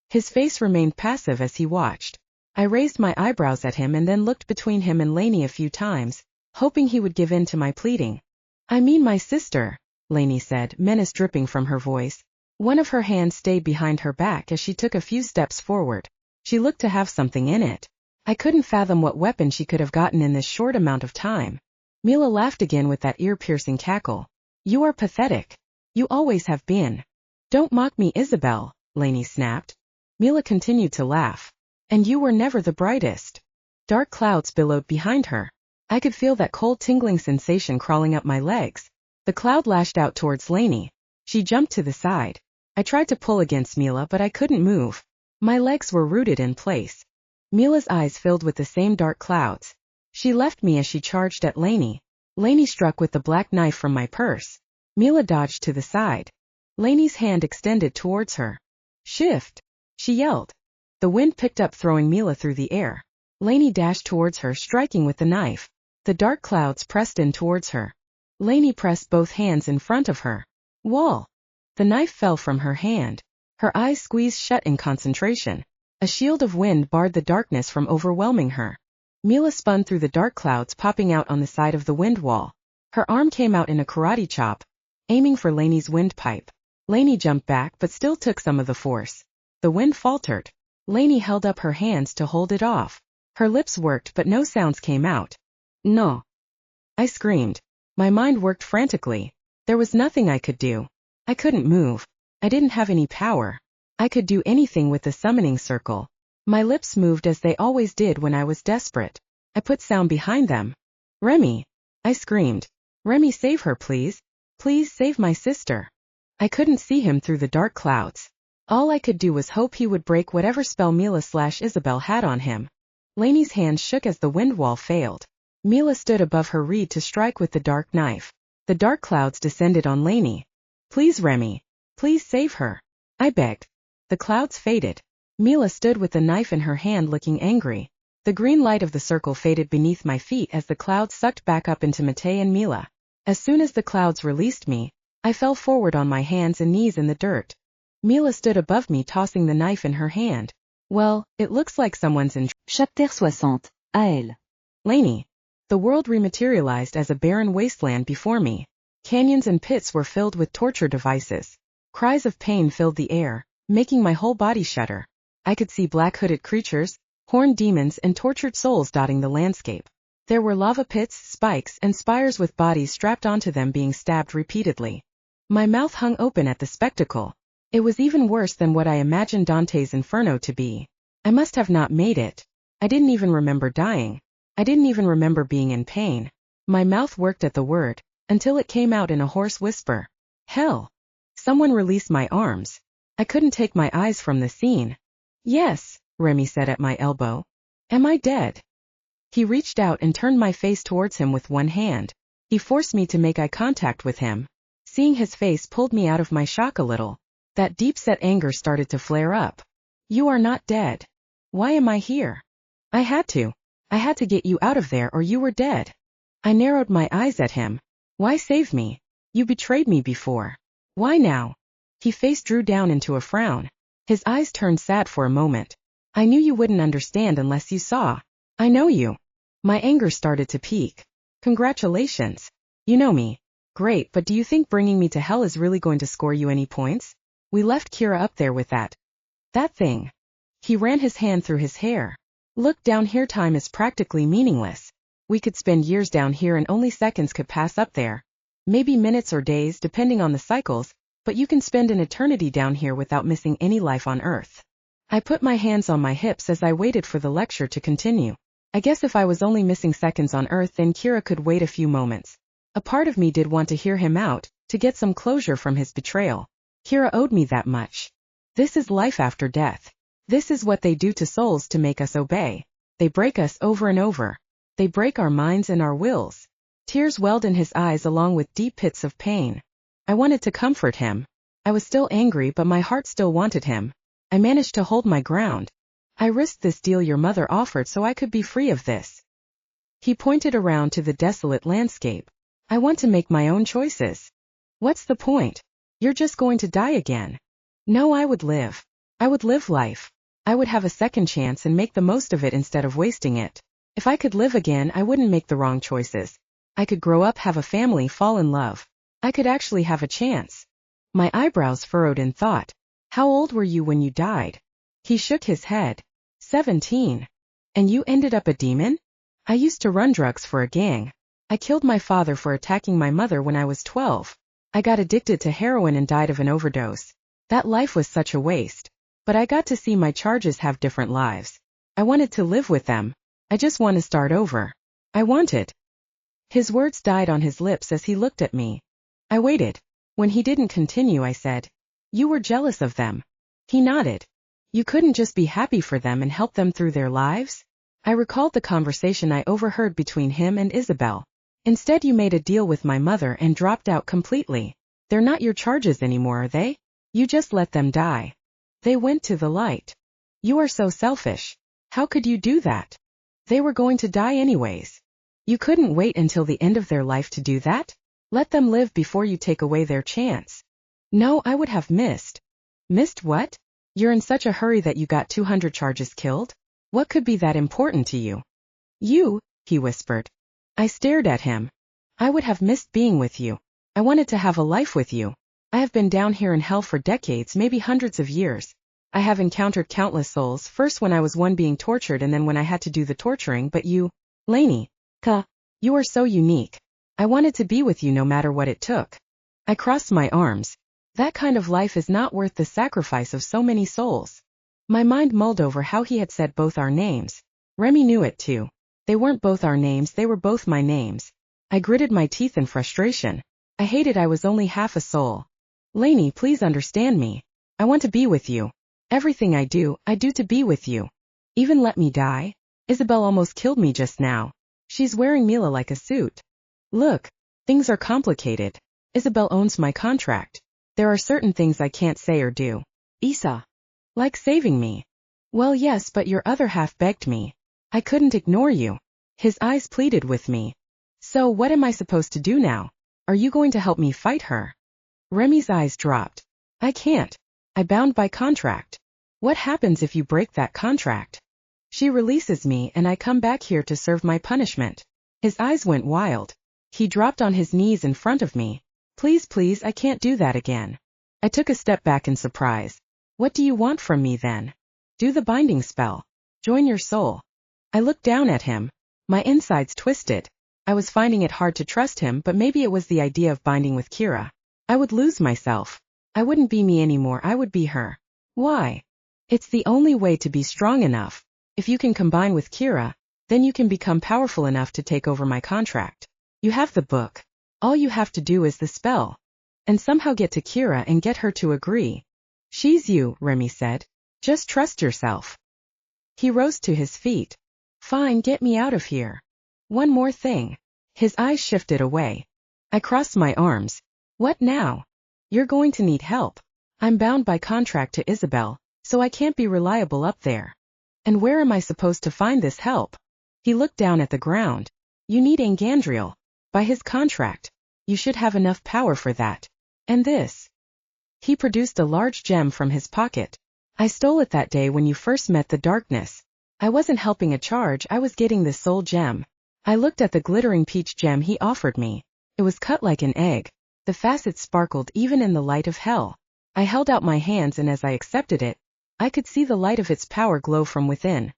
His face remained passive as he watched. I raised my eyebrows at him and then looked between him and Lanie a few times, hoping he would give in to my pleading. I mean my sister, Lanie said, menace dripping from her voice. One of her hands stayed behind her back as she took a few steps forward. She looked to have something in it. I couldn't fathom what weapon she could have gotten in this short amount of time. Mila laughed again with that ear-piercing cackle. You are pathetic. You always have been. Don't mock me, Isabel, Lanie snapped. Mila continued to laugh. And you were never the brightest. Dark clouds billowed behind her. I could feel that cold tingling sensation crawling up my legs. The cloud lashed out towards Lanie. She jumped to the side. I tried to pull against Mila, but I couldn't move. My legs were rooted in place. Mila's eyes filled with the same dark clouds. She left me as she charged at Lanie. Lanie struck with the black knife from my purse. Mila dodged to the side. Lanie's hand extended towards her. Shift! She yelled. The wind picked up, throwing Mila through the air. Lanie dashed towards her, striking with the knife. The dark clouds pressed in towards her. Lanie pressed both hands in front of her. Wall! The knife fell from her hand. Her eyes squeezed shut in concentration. A shield of wind barred the darkness from overwhelming her. Mila spun through the dark clouds, popping out on the side of the wind wall. Her arm came out in a karate chop, aiming for Lanie's windpipe. Lanie jumped back but still took some of the force. The wind faltered. Lanie held up her hands to hold it off. Her lips worked but no sounds came out. No! I screamed. My mind worked frantically. There was nothing I could do. I couldn't move. I didn't have any power. I could do anything with the summoning circle. My lips moved as they always did when I was desperate. I put sound behind them. Remy! I screamed. Remy, save her, please. Please save my sister. I couldn't see him through the dark clouds. All I could do was hope he would break whatever spell Mila/Isabel had on him. Lanie's hands shook as the wind wall failed. Mila stood above her reed to strike with the dark knife. The dark clouds descended on Lanie. Please, Remy. Please save her. I begged. The clouds faded. Mila stood with the knife in her hand, looking angry. The green light of the circle faded beneath my feet as the clouds sucked back up into Matej and Mila. As soon as the clouds released me, I fell forward on my hands and knees in the dirt. Mila stood above me, tossing the knife in her hand. Well, it looks like someone's in Chapitre 60. À elle. Lanie. The world rematerialized as a barren wasteland before me. Canyons and pits were filled with torture devices. Cries of pain filled the air, making my whole body shudder. I could see black-hooded creatures, horned demons, and tortured souls dotting the landscape. There were lava pits, spikes, and spires with bodies strapped onto them being stabbed repeatedly. My mouth hung open at the spectacle. It was even worse than what I imagined Dante's Inferno to be. I must have not made it. I didn't even remember dying. I didn't even remember being in pain. My mouth worked at the word, until it came out in a hoarse whisper. Hell! Someone release my arms. I couldn't take my eyes from the scene. Yes, Remy said at my elbow. Am I dead? He reached out and turned my face towards him with one hand. He forced me to make eye contact with him. Seeing his face pulled me out of my shock a little. That deep-set anger started to flare up. You are not dead. Why am I here? I had to get you out of there or you were dead. I narrowed my eyes at him. Why save me? You betrayed me before. Why now? His face drew down into a frown. His eyes turned sad for a moment. I knew you wouldn't understand unless you saw. I know you. My anger started to peak. Congratulations. You know me. Great, but do you think bringing me to hell is really going to score you any points? We left Kira up there with that thing. He ran his hand through his hair. Look down here, time is practically meaningless. We could spend years down here and only seconds could pass up there. Maybe minutes or days depending on the cycles, but you can spend an eternity down here without missing any life on Earth. I put my hands on my hips as I waited for the lecture to continue. I guess if I was only missing seconds on Earth, then Kira could wait a few moments. A part of me did want to hear him out, to get some closure from his betrayal. Kira owed me that much. This is life after death. This is what they do to souls to make us obey. They break us over and over. They break our minds and our wills. Tears welled in his eyes along with deep pits of pain. I wanted to comfort him. I was still angry, but my heart still wanted him. I managed to hold my ground. I risked this deal your mother offered so I could be free of this. He pointed around to the desolate landscape. I want to make my own choices. What's the point? You're just going to die again. No, I would live. I would live life. I would have a second chance and make the most of it instead of wasting it. If I could live again, I wouldn't make the wrong choices. I could grow up, have a family, fall in love. I could actually have a chance. My eyebrows furrowed in thought. How old were you when you died? He shook his head. 17. And you ended up a demon? I used to run drugs for a gang. I killed my father for attacking my mother when I was 12. I got addicted to heroin and died of an overdose. That life was such a waste. But I got to see my charges have different lives. I wanted to live with them. I just want to start over. I wanted. His words died on his lips as he looked at me. I waited. When he didn't continue, I said, "You were jealous of them." He nodded. "You couldn't just be happy for them and help them through their lives?" I recalled the conversation I overheard between him and Isabel. "Instead, you made a deal with my mother and dropped out completely. They're not your charges anymore, are they? You just let them die. They went to the light. You are so selfish. How could you do that? They were going to die anyways. You couldn't wait until the end of their life to do that? Let them live before you take away their chance." "No, I would have missed." "Missed what? You're in such a hurry that you got 200 charges killed? What could be that important to you?" "You," he whispered. I stared at him. "I would have missed being with you. I wanted to have a life with you. I have been down here in hell for decades, maybe hundreds of years. I have encountered countless souls, first when I was one being tortured and then when I had to do the torturing, but you, Lanie, you are so unique. I wanted to be with you no matter what it took." I crossed my arms. That kind of life is not worth the sacrifice of so many souls. My mind mulled over how he had said both our names. Remy knew it too. They weren't both our names, they were both my names. I gritted my teeth in frustration. I hated I was only half a soul. "Lanie, please understand me. I want to be with you. Everything I do to be with you. Even let me die." Isabel almost killed me just now. She's wearing Mila like a suit. "Look, things are complicated. Isabel owns my contract. There are certain things I can't say or do." "Isa." "Like saving me." "Well, yes, but your other half begged me. I couldn't ignore you." His eyes pleaded with me. "So what am I supposed to do now? Are you going to help me fight her?" Remy's eyes dropped. "I can't. I'm bound by contract." "What happens if you break that contract?" "She releases me and I come back here to serve my punishment." His eyes went wild. He dropped on his knees in front of me. Please, please, I can't do that again." I took a step back in surprise. "What do you want from me then?" "Do the binding spell. Join your soul." I looked down at him. My insides twisted. I was finding it hard to trust him, but maybe it was the idea of binding with Kira. I would lose myself. I wouldn't be me anymore, I would be her. Why? It's the only way to be strong enough. If you can combine with Kira, then you can become powerful enough to take over my contract. You have the book. All you have to do is the spell. And somehow get to Kira and get her to agree. "She's you," Remy said. "Just trust yourself." He rose to his feet. "Fine, get me out of here. One more thing." His eyes shifted away. I crossed my arms. "What now?" "You're going to need help. I'm bound by contract to Isabel, so I can't be reliable up there." "And where am I supposed to find this help?" He looked down at the ground. "You need Angandriel. By his contract. You should have enough power for that. And this." He produced a large gem from his pocket. "I stole it that day when you first met the darkness. I wasn't helping a charge, I was getting this soul gem." I looked at the glittering peach gem he offered me. It was cut like an egg. The facets sparkled even in the light of hell. I held out my hands and as I accepted it, I could see the light of its power glow from within.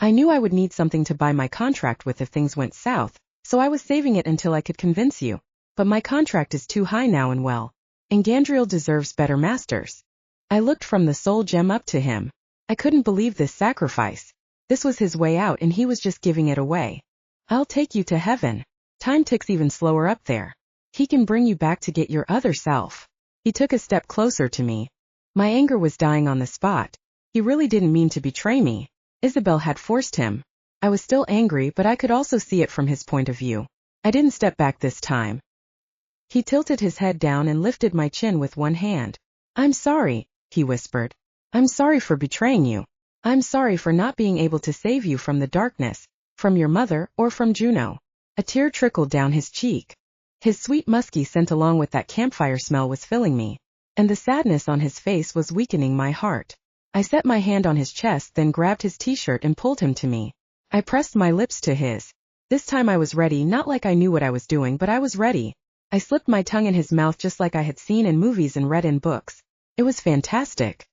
I knew I would need something to buy my contract with if things went south, So I was saving it until I could convince you. But my contract is too high now and well. Engandriel deserves better masters. I looked from the soul gem up to him. I couldn't believe this sacrifice. This was his way out and he was just giving it away. I'll take you to heaven. Time ticks even slower up there. He can bring you back to get your other self. He took a step closer to me. My anger was dying on the spot. He really didn't mean to betray me. Isabel had forced him. I was still angry, but I could also see it from his point of view. I didn't step back this time. He tilted his head down and lifted my chin with one hand. I'm sorry, he whispered. I'm sorry for betraying you. I'm sorry for not being able to save you from the darkness, from your mother, or from Juno. A tear trickled down his cheek. His sweet musky scent along with that campfire smell was filling me, and the sadness on his face was weakening my heart. I set my hand on his chest, then grabbed his t-shirt and pulled him to me. I pressed my lips to his. This time I was ready, not like I knew what I was doing, but I was ready. I slipped my tongue in his mouth just like I had seen in movies and read in books. It was fantastic.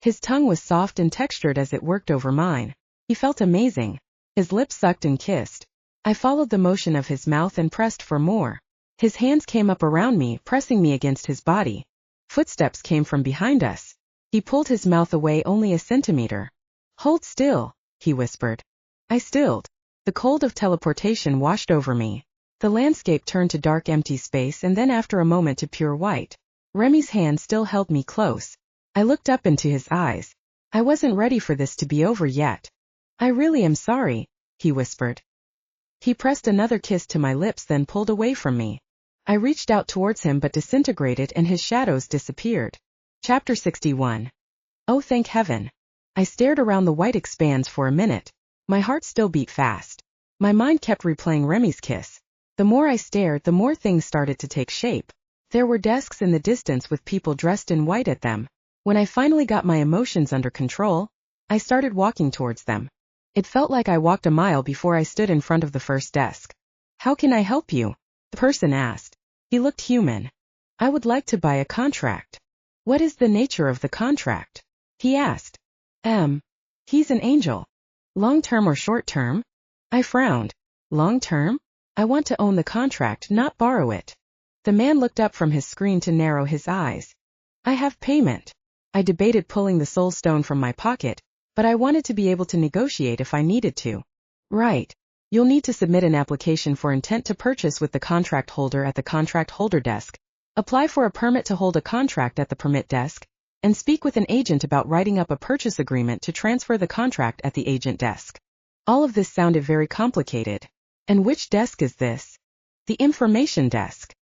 His tongue was soft and textured as it worked over mine. He felt amazing. His lips sucked and kissed. I followed the motion of his mouth and pressed for more. His hands came up around me, pressing me against his body. Footsteps came from behind us. He pulled his mouth away only a centimeter. Hold still, he whispered. I stilled. The cold of teleportation washed over me. The landscape turned to dark empty space and then after a moment to pure white. Remy's hand still held me close. I looked up into his eyes. I wasn't ready for this to be over yet. I really am sorry, he whispered. He pressed another kiss to my lips then pulled away from me. I reached out towards him but disintegrated and his shadows disappeared. Chapter 61. Oh, thank heaven. I stared around the white expanse for a minute. My heart still beat fast. My mind kept replaying Remy's kiss. The more I stared, the more things started to take shape. There were desks in the distance with people dressed in white at them. When I finally got my emotions under control, I started walking towards them. It felt like I walked a mile before I stood in front of the first desk. How can I help you? The person asked. He looked human. I would like to buy a contract. What is the nature of the contract? He asked. He's an angel. Long-term or short-term? I frowned. Long-term? I want to own the contract, not borrow it. The man looked up from his screen to narrow his eyes. I have payment. I debated pulling the soul stone from my pocket, but I wanted to be able to negotiate if I needed to. Right. You'll need to submit an application for intent to purchase with the contract holder at the contract holder desk, apply for a permit to hold a contract at the permit desk, and speak with an agent about writing up a purchase agreement to transfer the contract at the agent desk. All of this sounded very complicated. And which desk is this? The information desk.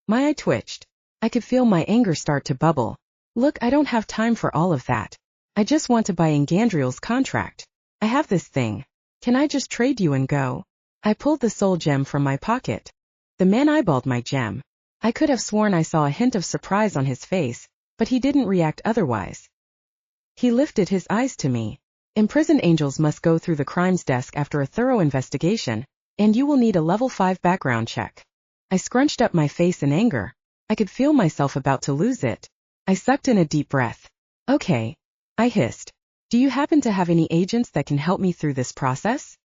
My eye twitched. I could feel my anger start to bubble. Look, I don't have time for all of that. I just want to buy Engandriel's contract. I have this thing. Can I just trade you and go? I pulled the soul gem from my pocket. The man eyeballed my gem. I could have sworn I saw a hint of surprise on his face, but he didn't react otherwise. He lifted his eyes to me. Imprisoned angels must go through the crimes desk after a thorough investigation, and you will need a level 5 background check. I scrunched up my face in anger. I could feel myself about to lose it. I sucked in a deep breath. Okay. I hissed. Do you happen to have any agents that can help me through this process?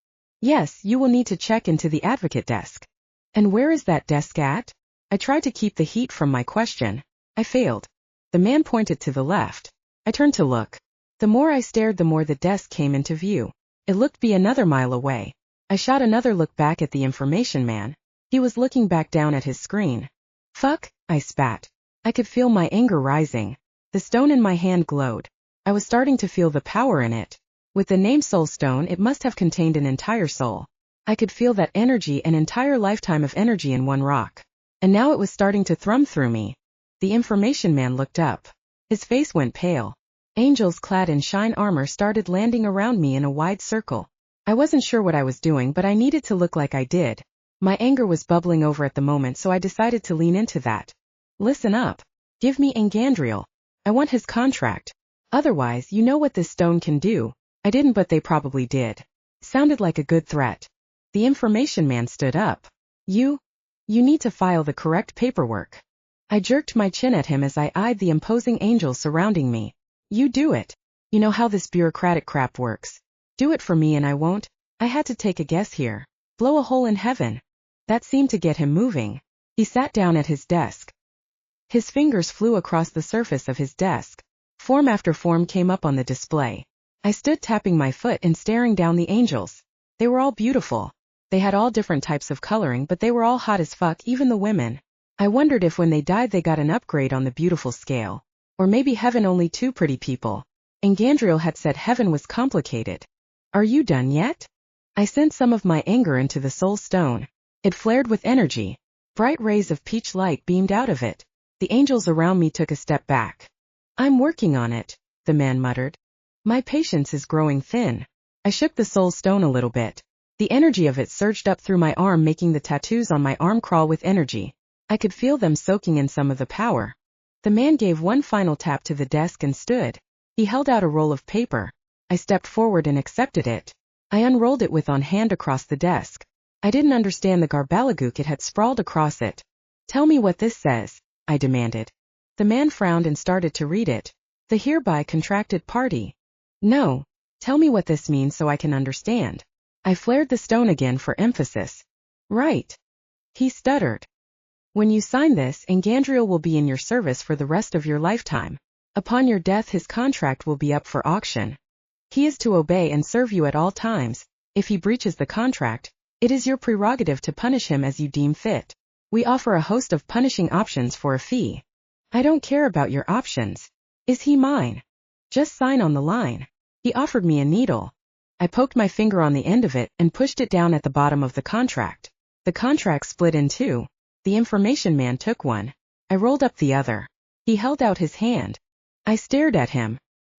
Yes, you will need to check into the advocate desk. And where is that desk at? I tried to keep the heat from my question. I failed. The man pointed to the left. I turned to look. The more I stared, the more the desk came into view. It looked be another mile away. I shot another look back at the information man. He was looking back down at his screen. Fuck, I spat. I could feel my anger rising. The stone in my hand glowed. I was starting to feel the power in it. With the name Soul Stone, it must have contained an entire soul. I could feel that energy, an entire lifetime of energy in one rock. And now it was starting to thrum through me. The information man looked up. His face went pale. Angels clad in shine armor started landing around me in a wide circle. I wasn't sure what I was doing, but I needed to look like I did. My anger was bubbling over at the moment, so I decided to lean into that. Listen up. Give me Engandriel. I want his contract. Otherwise, you know what this stone can do. I didn't, but they probably did. Sounded like a good threat. The information man stood up. You need to file the correct paperwork. I jerked my chin at him as I eyed the imposing angels surrounding me. You do it. You know how this bureaucratic crap works. Do it for me and I won't. I had to take a guess here. Blow a hole in heaven. That seemed to get him moving. He sat down at his desk. His fingers flew across the surface of his desk. Form after form came up on the display. I stood tapping my foot and staring down the angels. They were all beautiful. They had all different types of coloring, but they were all hot as fuck, even the women. I wondered if when they died they got an upgrade on the beautiful scale. Or maybe heaven only two pretty people. And Gandriel had said heaven was complicated. Are you done yet? I sent some of my anger into the soul stone. It flared with energy. Bright rays of peach light beamed out of it. The angels around me took a step back. I'm working on it, the man muttered. My patience is growing thin. I shook the soul stone a little bit. The energy of it surged up through my arm, making the tattoos on my arm crawl with energy. I could feel them soaking in some of the power. The man gave one final tap to the desk and stood. He held out a roll of paper. I stepped forward and accepted it. I unrolled it with on hand across the desk. I didn't understand the garbalagook it had sprawled across it. Tell me what this says, I demanded. The man frowned and started to read it. The hereby contracted party. No, tell me what this means so I can understand. I flared the stone again for emphasis. Right. He stuttered. When you sign this, Gandriel will be in your service for the rest of your lifetime. Upon your death his contract will be up for auction. He is to obey and serve you at all times. If he breaches the contract, it is your prerogative to punish him as you deem fit. We offer a host of punishing options for a fee. I don't care about your options. Is he mine? Just sign on the line. He offered me a needle. I poked my finger on the end of it and pushed it down at the bottom of the contract. The contract split in two. The information man took one. I rolled up the other. He held out his hand. I stared at him.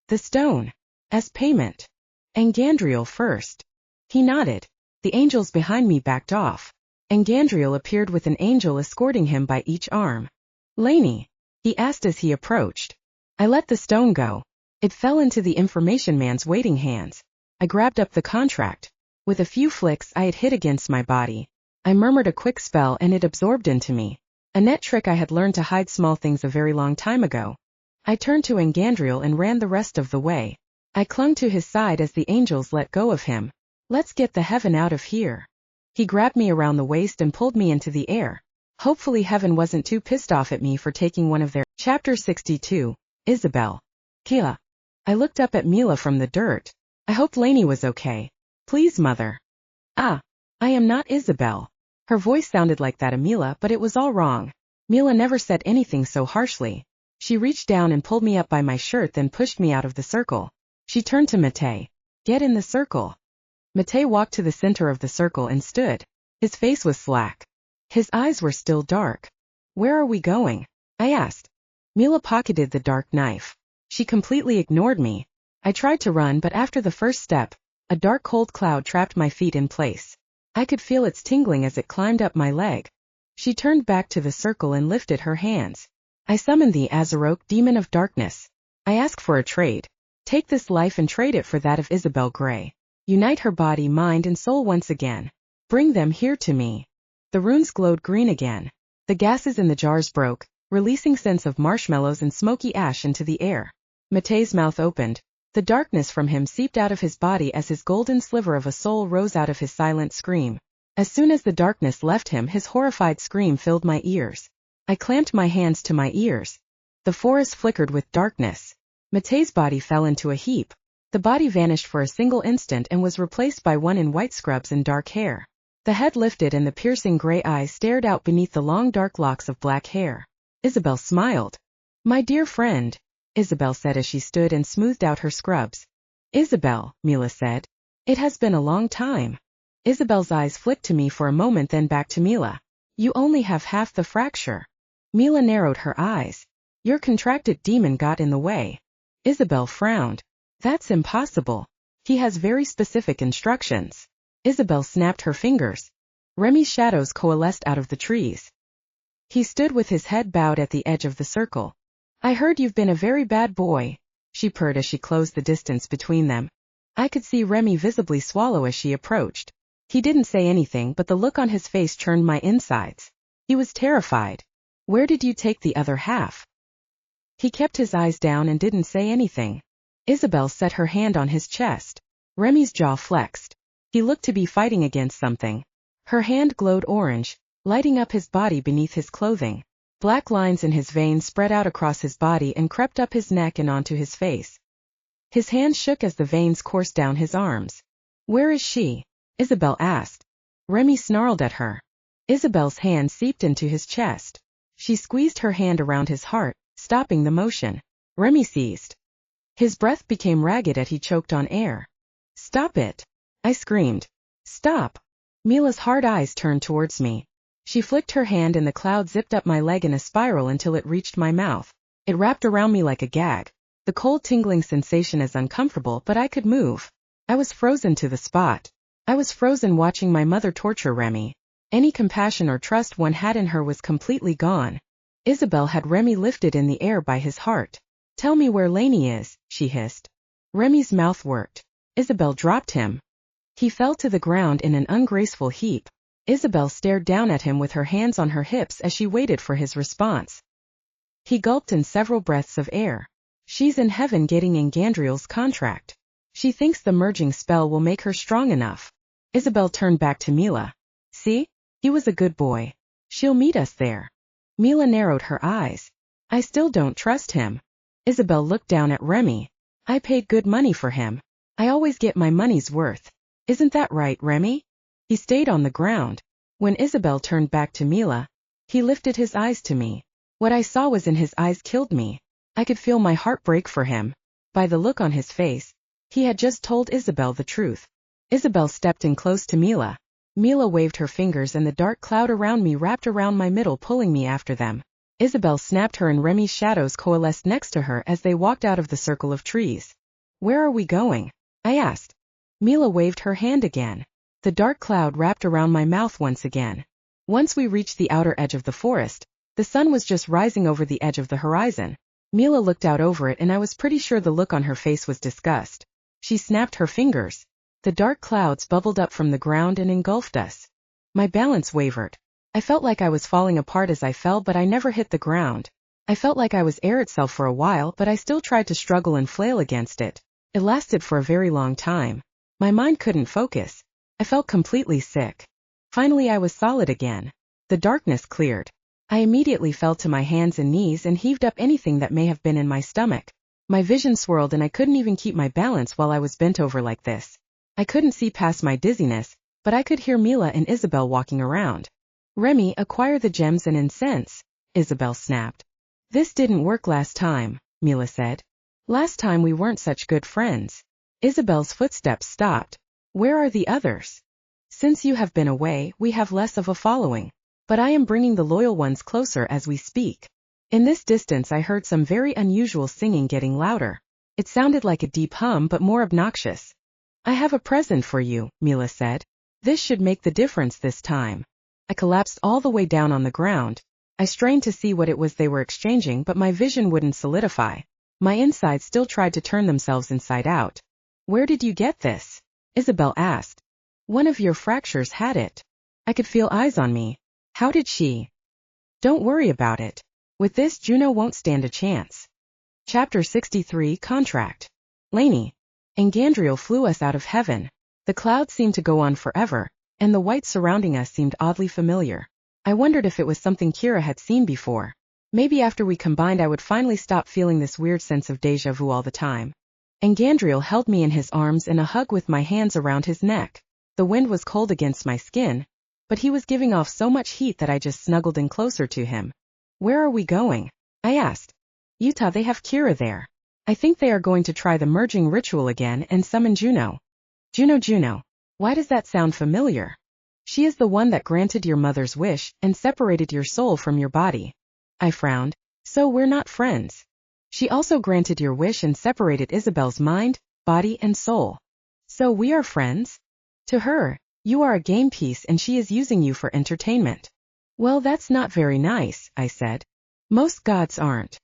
The stone. As payment. And Gandriel first. He nodded. The angels behind me backed off. And Gandriel appeared with an angel escorting him by each arm. Lanie? He asked as he approached. I let the stone go. It fell into the information man's waiting hands. I grabbed up the contract. With a few flicks I had hit against my body. I murmured a quick spell and it absorbed into me. A net trick I had learned to hide small things a very long time ago. I turned to Gandriel and ran the rest of the way. I clung to his side as the angels let go of him. Let's get the heaven out of here. He grabbed me around the waist and pulled me into the air. Hopefully heaven wasn't too pissed off at me for taking one of their... Chapter 62, Isabel. Kia. I looked up at Mila from the dirt. I hoped Lanie was okay. Please, mother. Ah, I am not Isabel. Her voice sounded like that of Mila, but it was all wrong. Mila never said anything so harshly. She reached down and pulled me up by my shirt, then pushed me out of the circle. She turned to Mate. Get in the circle. Mate walked to the center of the circle and stood. His face was slack. His eyes were still dark. Where are we going? I asked. Mila pocketed the dark knife. She completely ignored me. I tried to run, but after the first step, a dark cold cloud trapped my feet in place. I could feel its tingling as it climbed up my leg. She turned back to the circle and lifted her hands. I summoned the Azarok, demon of darkness. I ask for a trade. Take this life and trade it for that of Isabel Grey. Unite her body, mind and soul once again. Bring them here to me. The runes glowed green again. The gases in the jars broke, releasing scents of marshmallows and smoky ash into the air. Mate's mouth opened. The darkness from him seeped out of his body as his golden sliver of a soul rose out of his silent scream. As soon as the darkness left him, his horrified scream filled my ears. I clamped my hands to my ears. The forest flickered with darkness. Mate's body fell into a heap. The body vanished for a single instant and was replaced by one in white scrubs and dark hair. The head lifted and the piercing gray eyes stared out beneath the long dark locks of black hair. Isabel smiled. My dear friend, Isabel said as she stood and smoothed out her scrubs. Isabel, Mila said. It has been a long time. Isabel's eyes flicked to me for a moment, then back to Mila. You only have half the fracture. Mila narrowed her eyes. Your contracted demon got in the way. Isabel frowned. That's impossible. He has very specific instructions. Isabel snapped her fingers. Remy's shadows coalesced out of the trees. He stood with his head bowed at the edge of the circle. I heard you've been a very bad boy, she purred as she closed the distance between them. I could see Remy visibly swallow as she approached. He didn't say anything, but the look on his face churned my insides. He was terrified. Where did you take the other half? He kept his eyes down and didn't say anything. Isabel set her hand on his chest. Remy's jaw flexed. He looked to be fighting against something. Her hand glowed orange, lighting up his body beneath his clothing. Black lines in his veins spread out across his body and crept up his neck and onto his face. His hand shook as the veins coursed down his arms. "Where is she?" Isabel asked. Remy snarled at her. Isabel's hand seeped into his chest. She squeezed her hand around his heart, stopping the motion. Remy seized. His breath became ragged as he choked on air. "Stop it!" I screamed. "Stop!" Mila's hard eyes turned towards me. She flicked her hand and the cloud zipped up my leg in a spiral until it reached my mouth. It wrapped around me like a gag. The cold tingling sensation is uncomfortable, but I could move. I was frozen to the spot. I was frozen watching my mother torture Remy. Any compassion or trust one had in her was completely gone. Isabel had Remy lifted in the air by his heart. "Tell me where Lanie is," she hissed. Remy's mouth worked. Isabel dropped him. He fell to the ground in an ungraceful heap. Isabel stared down at him with her hands on her hips as she waited for his response. He gulped in several breaths of air. "She's in heaven getting in Gandriel's contract. She thinks the merging spell will make her strong enough." Isabel turned back to Mila. "See? He was a good boy. She'll meet us there." Mila narrowed her eyes. "I still don't trust him." Isabel looked down at Remy. "I paid good money for him. I always get my money's worth. Isn't that right, Remy?" He stayed on the ground. When Isabel turned back to Mila, he lifted his eyes to me. What I saw was in his eyes killed me. I could feel my heart break for him. By the look on his face, he had just told Isabel the truth. Isabel stepped in close to Mila. Mila waved her fingers and the dark cloud around me wrapped around my middle, pulling me after them. Isabel snapped her and Remy's shadows coalesced next to her as they walked out of the circle of trees. "Where are we going?" I asked. Mila waved her hand again. The dark cloud wrapped around my mouth once again. Once we reached the outer edge of the forest, the sun was just rising over the edge of the horizon. Mila looked out over it and I was pretty sure the look on her face was disgust. She snapped her fingers. The dark clouds bubbled up from the ground and engulfed us. My balance wavered. I felt like I was falling apart as I fell, but I never hit the ground. I felt like I was air itself for a while, but I still tried to struggle and flail against it. It lasted for a very long time. My mind couldn't focus. I felt completely sick. Finally I was solid again. The darkness cleared. I immediately fell to my hands and knees and heaved up anything that may have been in my stomach. My vision swirled and I couldn't even keep my balance while I was bent over like this. I couldn't see past my dizziness, but I could hear Mila and Isabel walking around. "Remy, acquire the gems and incense," Isabel snapped. "This didn't work last time," Mila said. "Last time we weren't such good friends." Isabel's footsteps stopped. "Where are the others? Since you have been away, we have less of a following. But I am bringing the loyal ones closer as we speak." In this distance I heard some very unusual singing getting louder. It sounded like a deep hum but more obnoxious. "I have a present for you," Mila said. "This should make the difference this time." I collapsed all the way down on the ground. I strained to see what it was they were exchanging, but my vision wouldn't solidify. My insides still tried to turn themselves inside out. "Where did you get this?" Isabel asked. "One of your fractures had it." I could feel eyes on me. "How did she?" "Don't worry about it. With this, Juno won't stand a chance." Chapter 63 Contract. Lanie. And Gandriel flew us out of heaven. The clouds seemed to go on forever, and the white surrounding us seemed oddly familiar. I wondered if it was something Kira had seen before. Maybe after we combined I would finally stop feeling this weird sense of déjà vu all the time. And Gandriel held me in his arms in a hug with my hands around his neck. The wind was cold against my skin, but he was giving off so much heat that I just snuggled in closer to him. "Where are we going?" I asked. "Utah, they have Kira there. I think they are going to try the merging ritual again and summon Juno." Juno. Why does that sound familiar? She is the one that granted your mother's wish and separated your soul from your body. I frowned. "So we're not friends." "She also granted your wish and separated Isabel's mind, body and soul. So we are friends?" "To her, you are a game piece and she is using you for entertainment." "Well, that's not very nice," I said. "Most gods aren't.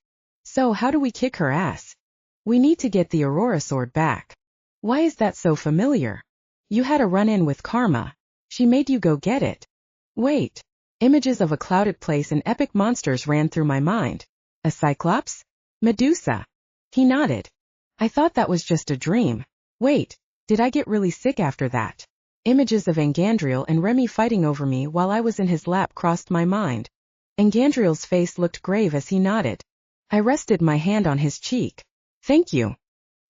So how do we kick her ass?" "We need to get the Aurora sword back." "Why is that so familiar?" "You had a run-in with Karma. She made you go get it." "Wait." Images of a clouded place and epic monsters ran through my mind. "A Cyclops? Medusa?" He nodded. "I thought that was just a dream." "Wait, did I get really sick after that?" Images of Engandriel and Remy fighting over me while I was in his lap crossed my mind. Engandriel's face looked grave as he nodded. I rested my hand on his cheek. Thank you.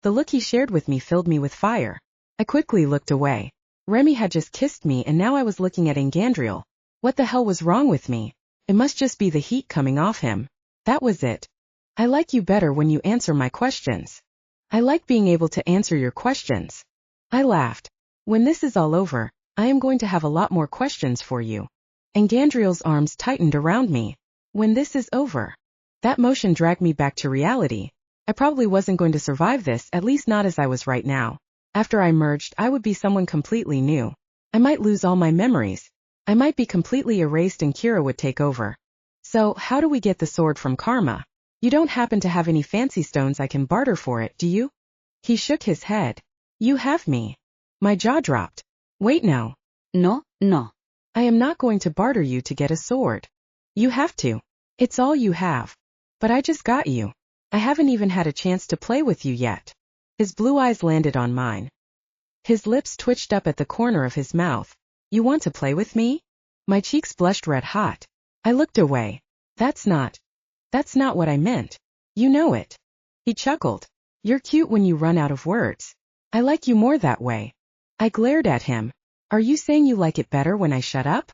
The look he shared with me filled me with fire. I quickly looked away. Remy had just kissed me and now I was looking at Engandriel. What the hell was wrong with me? It must just be the heat coming off him. That was it. I like you better when you answer my questions. I like being able to answer your questions. I laughed. When this is all over, I am going to have a lot more questions for you. Engandriel's arms tightened around me. When this is over. That motion dragged me back to reality. I probably wasn't going to survive this, at least not as I was right now. After I merged, I would be someone completely new. I might lose all my memories. I might be completely erased and Kira would take over. So, how do we get the sword from Karma? You don't happen to have any fancy stones I can barter for it, do you? He shook his head. You have me. My jaw dropped. Wait now. No, no. I am not going to barter you to get a sword. You have to. It's all you have. But I just got you. I haven't even had a chance to play with you yet. His blue eyes landed on mine. His lips twitched up at the corner of his mouth. You want to play with me? My cheeks blushed red hot. I looked away. That's not what I meant. You know it. He chuckled. You're cute when you run out of words. I like you more that way. I glared at him. Are you saying you like it better when I shut up?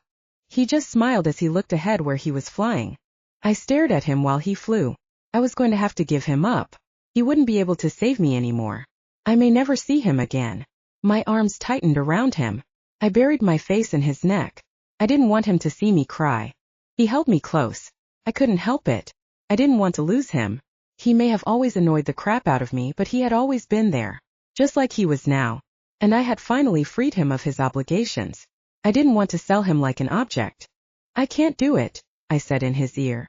He just smiled as he looked ahead where he was flying. I stared at him while he flew. I was going to have to give him up. He wouldn't be able to save me anymore. I may never see him again. My arms tightened around him. I buried my face in his neck. I didn't want him to see me cry. He held me close. I couldn't help it. I didn't want to lose him. He may have always annoyed the crap out of me, but he had always been there. Just like he was now. And I had finally freed him of his obligations. I didn't want to sell him like an object. I can't do it, I said in his ear.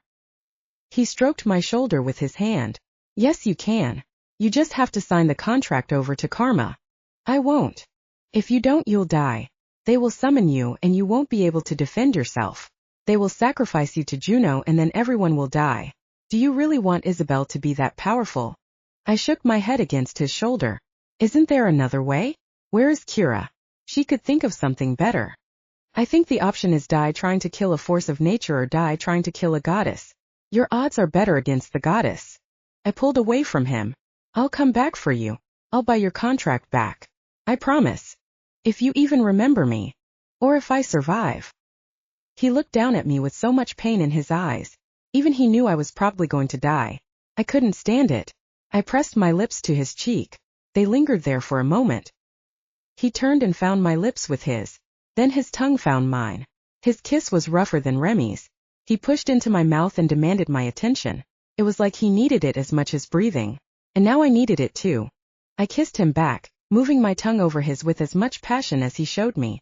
He stroked my shoulder with his hand. Yes, you can. You just have to sign the contract over to Karma. I won't. If you don't, you'll die. They will summon you and you won't be able to defend yourself. They will sacrifice you to Juno and then everyone will die. Do you really want Isabel to be that powerful? I shook my head against his shoulder. Isn't there another way? Where is Kira? She could think of something better. I think the option is die trying to kill a force of nature or die trying to kill a goddess. Your odds are better against the goddess. I pulled away from him. I'll come back for you. I'll buy your contract back. I promise. If you even remember me. Or if I survive. He looked down at me with so much pain in his eyes. Even he knew I was probably going to die. I couldn't stand it. I pressed my lips to his cheek. They lingered there for a moment. He turned and found my lips with his. Then his tongue found mine. His kiss was rougher than Remy's. He pushed into my mouth and demanded my attention. It was like he needed it as much as breathing. And now I needed it too. I kissed him back, moving my tongue over his with as much passion as he showed me.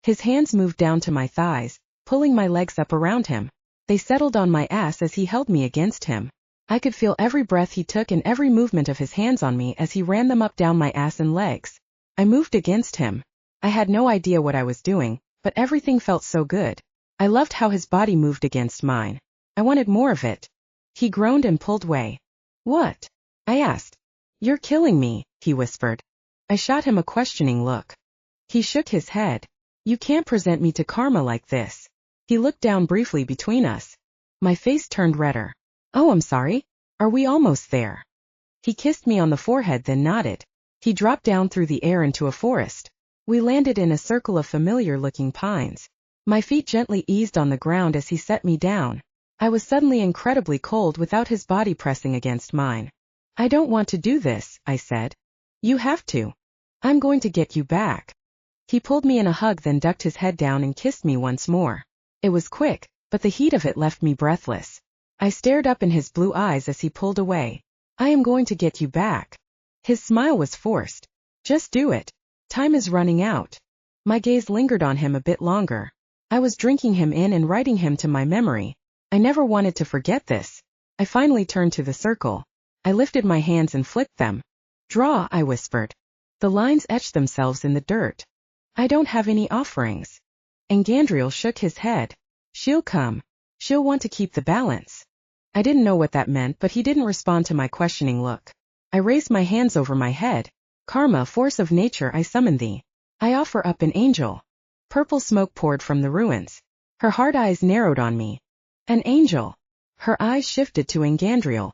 His hands moved down to my thighs, pulling my legs up around him. They settled on my ass as he held me against him. I could feel every breath he took and every movement of his hands on me as he ran them up down my ass and legs. I moved against him. I had no idea what I was doing, but everything felt so good. I loved how his body moved against mine. I wanted more of it. He groaned and pulled away. What? I asked. You're killing me, he whispered. I shot him a questioning look. He shook his head. You can't present me to Karma like this. He looked down briefly between us. My face turned redder. Oh, I'm sorry. Are we almost there? He kissed me on the forehead then nodded. He dropped down through the air into a forest. We landed in a circle of familiar-looking pines. My feet gently eased on the ground as he set me down. I was suddenly incredibly cold without his body pressing against mine. I don't want to do this, I said. You have to. I'm going to get you back. He pulled me in a hug then ducked his head down and kissed me once more. It was quick, but the heat of it left me breathless. I stared up in his blue eyes as he pulled away. I am going to get you back. His smile was forced. Just do it. Time is running out. My gaze lingered on him a bit longer. I was drinking him in and writing him to my memory. I never wanted to forget this. I finally turned to the circle. I lifted my hands and flicked them. Draw, I whispered. The lines etched themselves in the dirt. I don't have any offerings. Engandriel shook his head. She'll come. She'll want to keep the balance. I didn't know what that meant, but he didn't respond to my questioning look. I raised my hands over my head. Karma, force of nature, I summon thee. I offer up an angel. Purple smoke poured from the ruins. Her hard eyes narrowed on me. An angel. Her eyes shifted to Engandriel.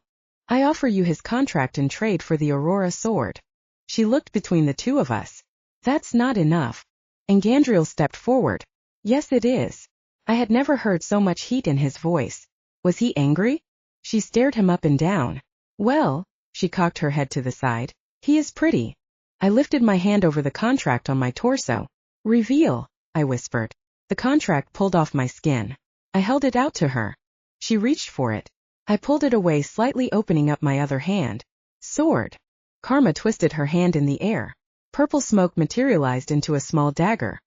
I offer you his contract in trade for the Aurora sword. She looked between the two of us. That's not enough. Engandriel stepped forward. Yes, it is. I had never heard so much heat in his voice. Was he angry? She stared him up and down. Well, she cocked her head to the side. He is pretty. I lifted my hand over the contract on my torso. Reveal, I whispered. The contract pulled off my skin. I held it out to her. She reached for it. I pulled it away, slightly opening up my other hand. Sword. Karma twisted her hand in the air. Purple smoke materialized into a small dagger.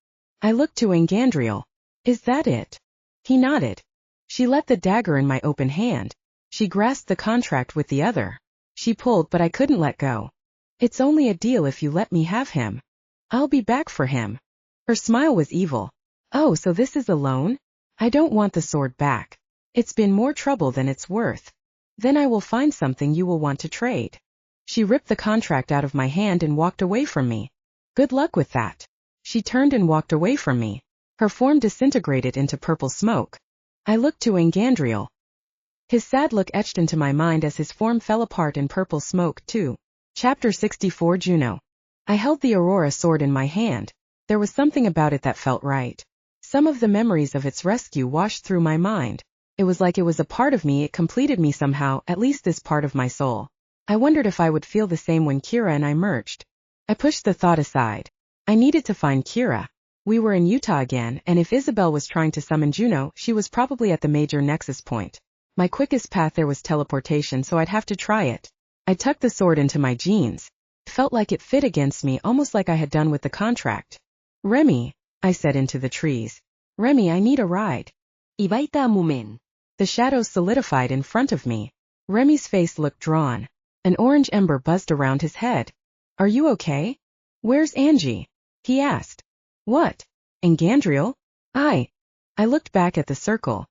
I looked to Engandriel. Is that it? He nodded. She let the dagger in my open hand. She grasped the contract with the other. She pulled, but I couldn't let go. It's only a deal if you let me have him. I'll be back for him. Her smile was evil. Oh, so this is a loan? I don't want the sword back. It's been more trouble than it's worth. Then I will find something you will want to trade. She ripped the contract out of my hand and walked away from me. Good luck with that. She turned and walked away from me. Her form disintegrated into purple smoke. I looked to Engandriel. His sad look etched into my mind as his form fell apart in purple smoke too. Chapter 64 Juno. I held the Aurora sword in my hand. There was something about it that felt right. Some of the memories of its rescue washed through my mind. It was like it was a part of me, it completed me somehow, at least this part of my soul. I wondered if I would feel the same when Kira and I merged. I pushed the thought aside. I needed to find Kira. We were in Utah again, and if Isabel was trying to summon Juno, she was probably at the major nexus point. My quickest path there was teleportation, so I'd have to try it. I tucked the sword into my jeans. It felt like it fit against me, almost like I had done with the contract. Remy, I said into the trees. Remy, I need a ride. Ibaita moment. The shadows solidified in front of me. Remy's face looked drawn. An orange ember buzzed around his head. Are you okay? Where's Angie? He asked. What? Engandriel? I looked back at the circle.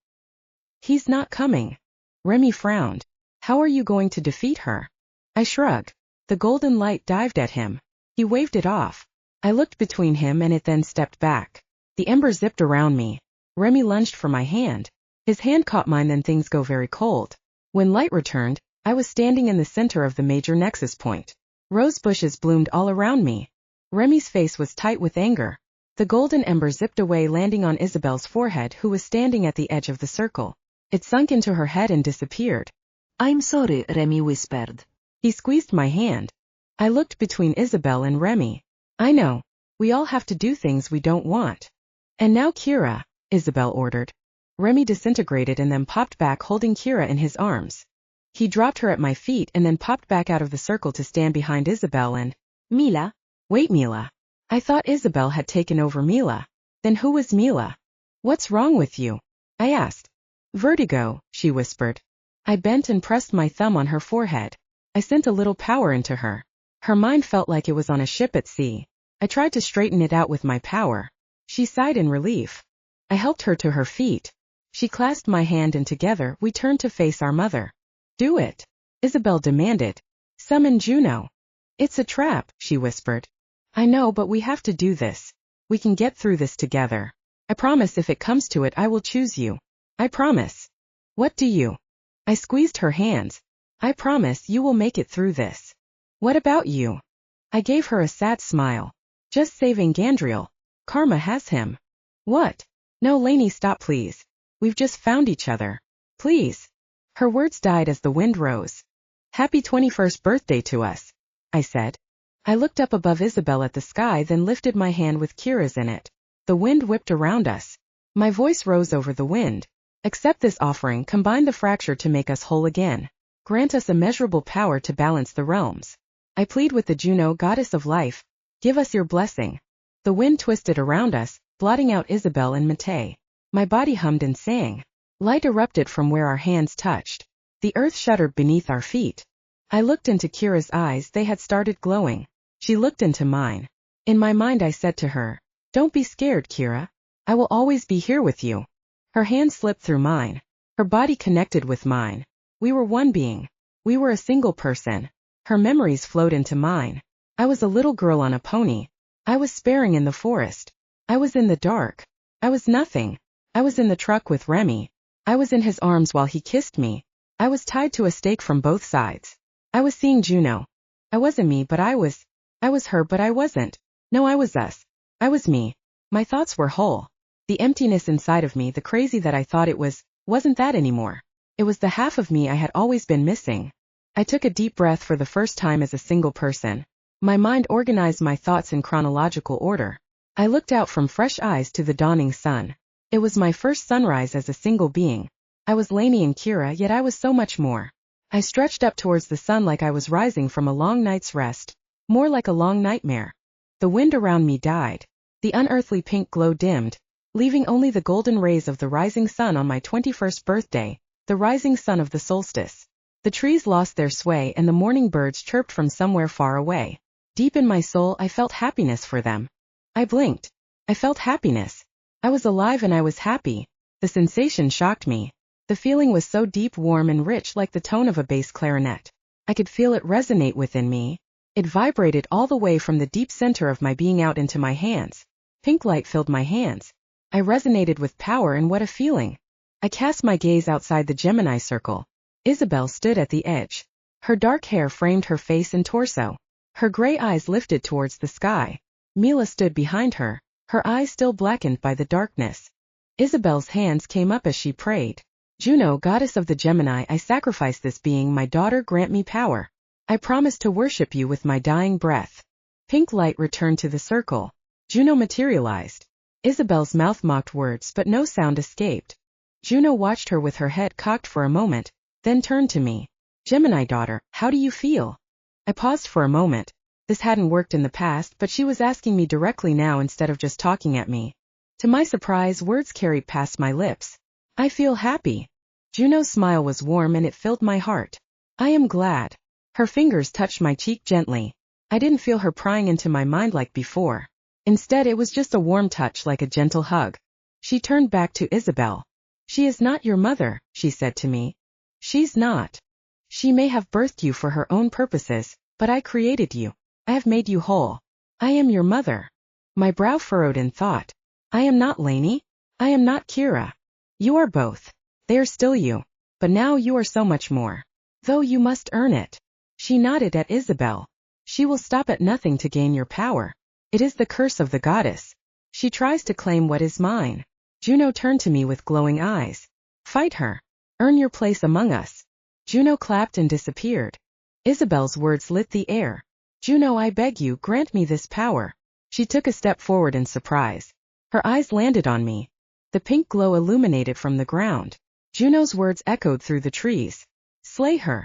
He's not coming. Remy frowned. How are you going to defeat her? I shrugged. The golden light dived at him. He waved it off. I looked between him and it, then stepped back. The ember zipped around me. Remy lunged for my hand. His hand caught mine, then things go very cold. When light returned, I was standing in the center of the major nexus point. Rose bushes bloomed all around me. Remy's face was tight with anger. The golden ember zipped away, landing on Isabel's forehead, who was standing at the edge of the circle. It sunk into her head and disappeared. I'm sorry, Remy whispered. He squeezed my hand. I looked between Isabel and Remy. I know. We all have to do things we don't want. And now Kira, Isabel ordered. Remy disintegrated and then popped back, holding Kira in his arms. He dropped her at my feet and then popped back out of the circle to stand behind Isabel and Mila. Wait, Mila. I thought Isabel had taken over Mila. Then who was Mila? What's wrong with you? I asked. Vertigo, she whispered. I bent and pressed my thumb on her forehead. I sent a little power into her. Her mind felt like it was on a ship at sea. I tried to straighten it out with my power. She sighed in relief. I helped her to her feet. She clasped my hand and together we turned to face our mother. Do it, Isabel demanded. Summon Juno. It's a trap, she whispered. I know, but we have to do this. We can get through this together. I promise if it comes to it I will choose you. I promise. What do you? I squeezed her hands. I promise you will make it through this. What about you? I gave her a sad smile. Just saving Engandriel. Karma has him. What? No, Lanie, stop please. We've just found each other. Please. Her words died as the wind rose. Happy 21st birthday to us, I said. I looked up above Isabel at the sky, then lifted my hand with Kira's in it. The wind whipped around us. My voice rose over the wind. Accept this offering, combine the fracture to make us whole again. Grant us immeasurable power to balance the realms. I plead with the Juno, goddess of life. Give us your blessing. The wind twisted around us, blotting out Isabel and Mate. My body hummed and sang. Light erupted from where our hands touched. The earth shuddered beneath our feet. I looked into Kira's eyes, they had started glowing. She looked into mine. In my mind I said to her, don't be scared, Kira. I will always be here with you. Her hand slipped through mine. Her body connected with mine. We were one being. We were a single person. Her memories flowed into mine. I was a little girl on a pony. I was sparing in the forest. I was in the dark. I was nothing. I was in the truck with Remy. I was in his arms while he kissed me. I was tied to a stake from both sides. I was seeing Juno. I wasn't me, but I was her, but I wasn't. No, I was us. I was me. My thoughts were whole. The emptiness inside of me, the crazy that I thought it wasn't that anymore. It was the half of me I had always been missing. I took a deep breath for the first time as a single person. My mind organized my thoughts in chronological order. I looked out from fresh eyes to the dawning sun. It was my first sunrise as a single being. I was Lanie and Kira, yet I was so much more. I stretched up towards the sun like I was rising from a long night's rest, more like a long nightmare. The wind around me died. The unearthly pink glow dimmed, leaving only the golden rays of the rising sun on my 21st birthday, the rising sun of the solstice. The trees lost their sway and the morning birds chirped from somewhere far away. Deep in my soul, I felt happiness for them. I blinked. I felt happiness. I was alive and I was happy. The sensation shocked me. The feeling was so deep, warm and rich, like the tone of a bass clarinet. I could feel it resonate within me. It vibrated all the way from the deep center of my being out into my hands. Pink light filled my hands. I resonated with power, and what a feeling. I cast my gaze outside the Gemini circle. Isabel stood at the edge. Her dark hair framed her face and torso. Her gray eyes lifted towards the sky. Mila stood behind her, her eyes still blackened by the darkness. Isabel's hands came up as she prayed. Juno, goddess of the Gemini, I sacrifice this being, my daughter, grant me power. I promise to worship you with my dying breath. Pink light returned to the circle. Juno materialized. Isabel's mouth mocked words, but no sound escaped. Juno watched her with her head cocked for a moment, then turned to me. Gemini daughter, how do you feel? I paused for a moment. This hadn't worked in the past, but she was asking me directly now instead of just talking at me. To my surprise, words carried past my lips. I feel happy. Juno's smile was warm and it filled my heart. I am glad. Her fingers touched my cheek gently. I didn't feel her prying into my mind like before. Instead, it was just a warm touch, like a gentle hug. She turned back to Isabel. She is not your mother, she said to me. She's not. She may have birthed you for her own purposes, but I created you. I have made you whole. I am your mother. My brow furrowed in thought. I am not Lanie. I am not Kira. You are both. They are still you. But now you are so much more. Though you must earn it. She nodded at Isabel. She will stop at nothing to gain your power. It is the curse of the goddess. She tries to claim what is mine. Juno turned to me with glowing eyes. Fight her. Earn your place among us. Juno clapped and disappeared. Isabel's words lit the air. Juno, I beg you, grant me this power. She took a step forward in surprise. Her eyes landed on me. The pink glow illuminated from the ground. Juno's words echoed through the trees. Slay her.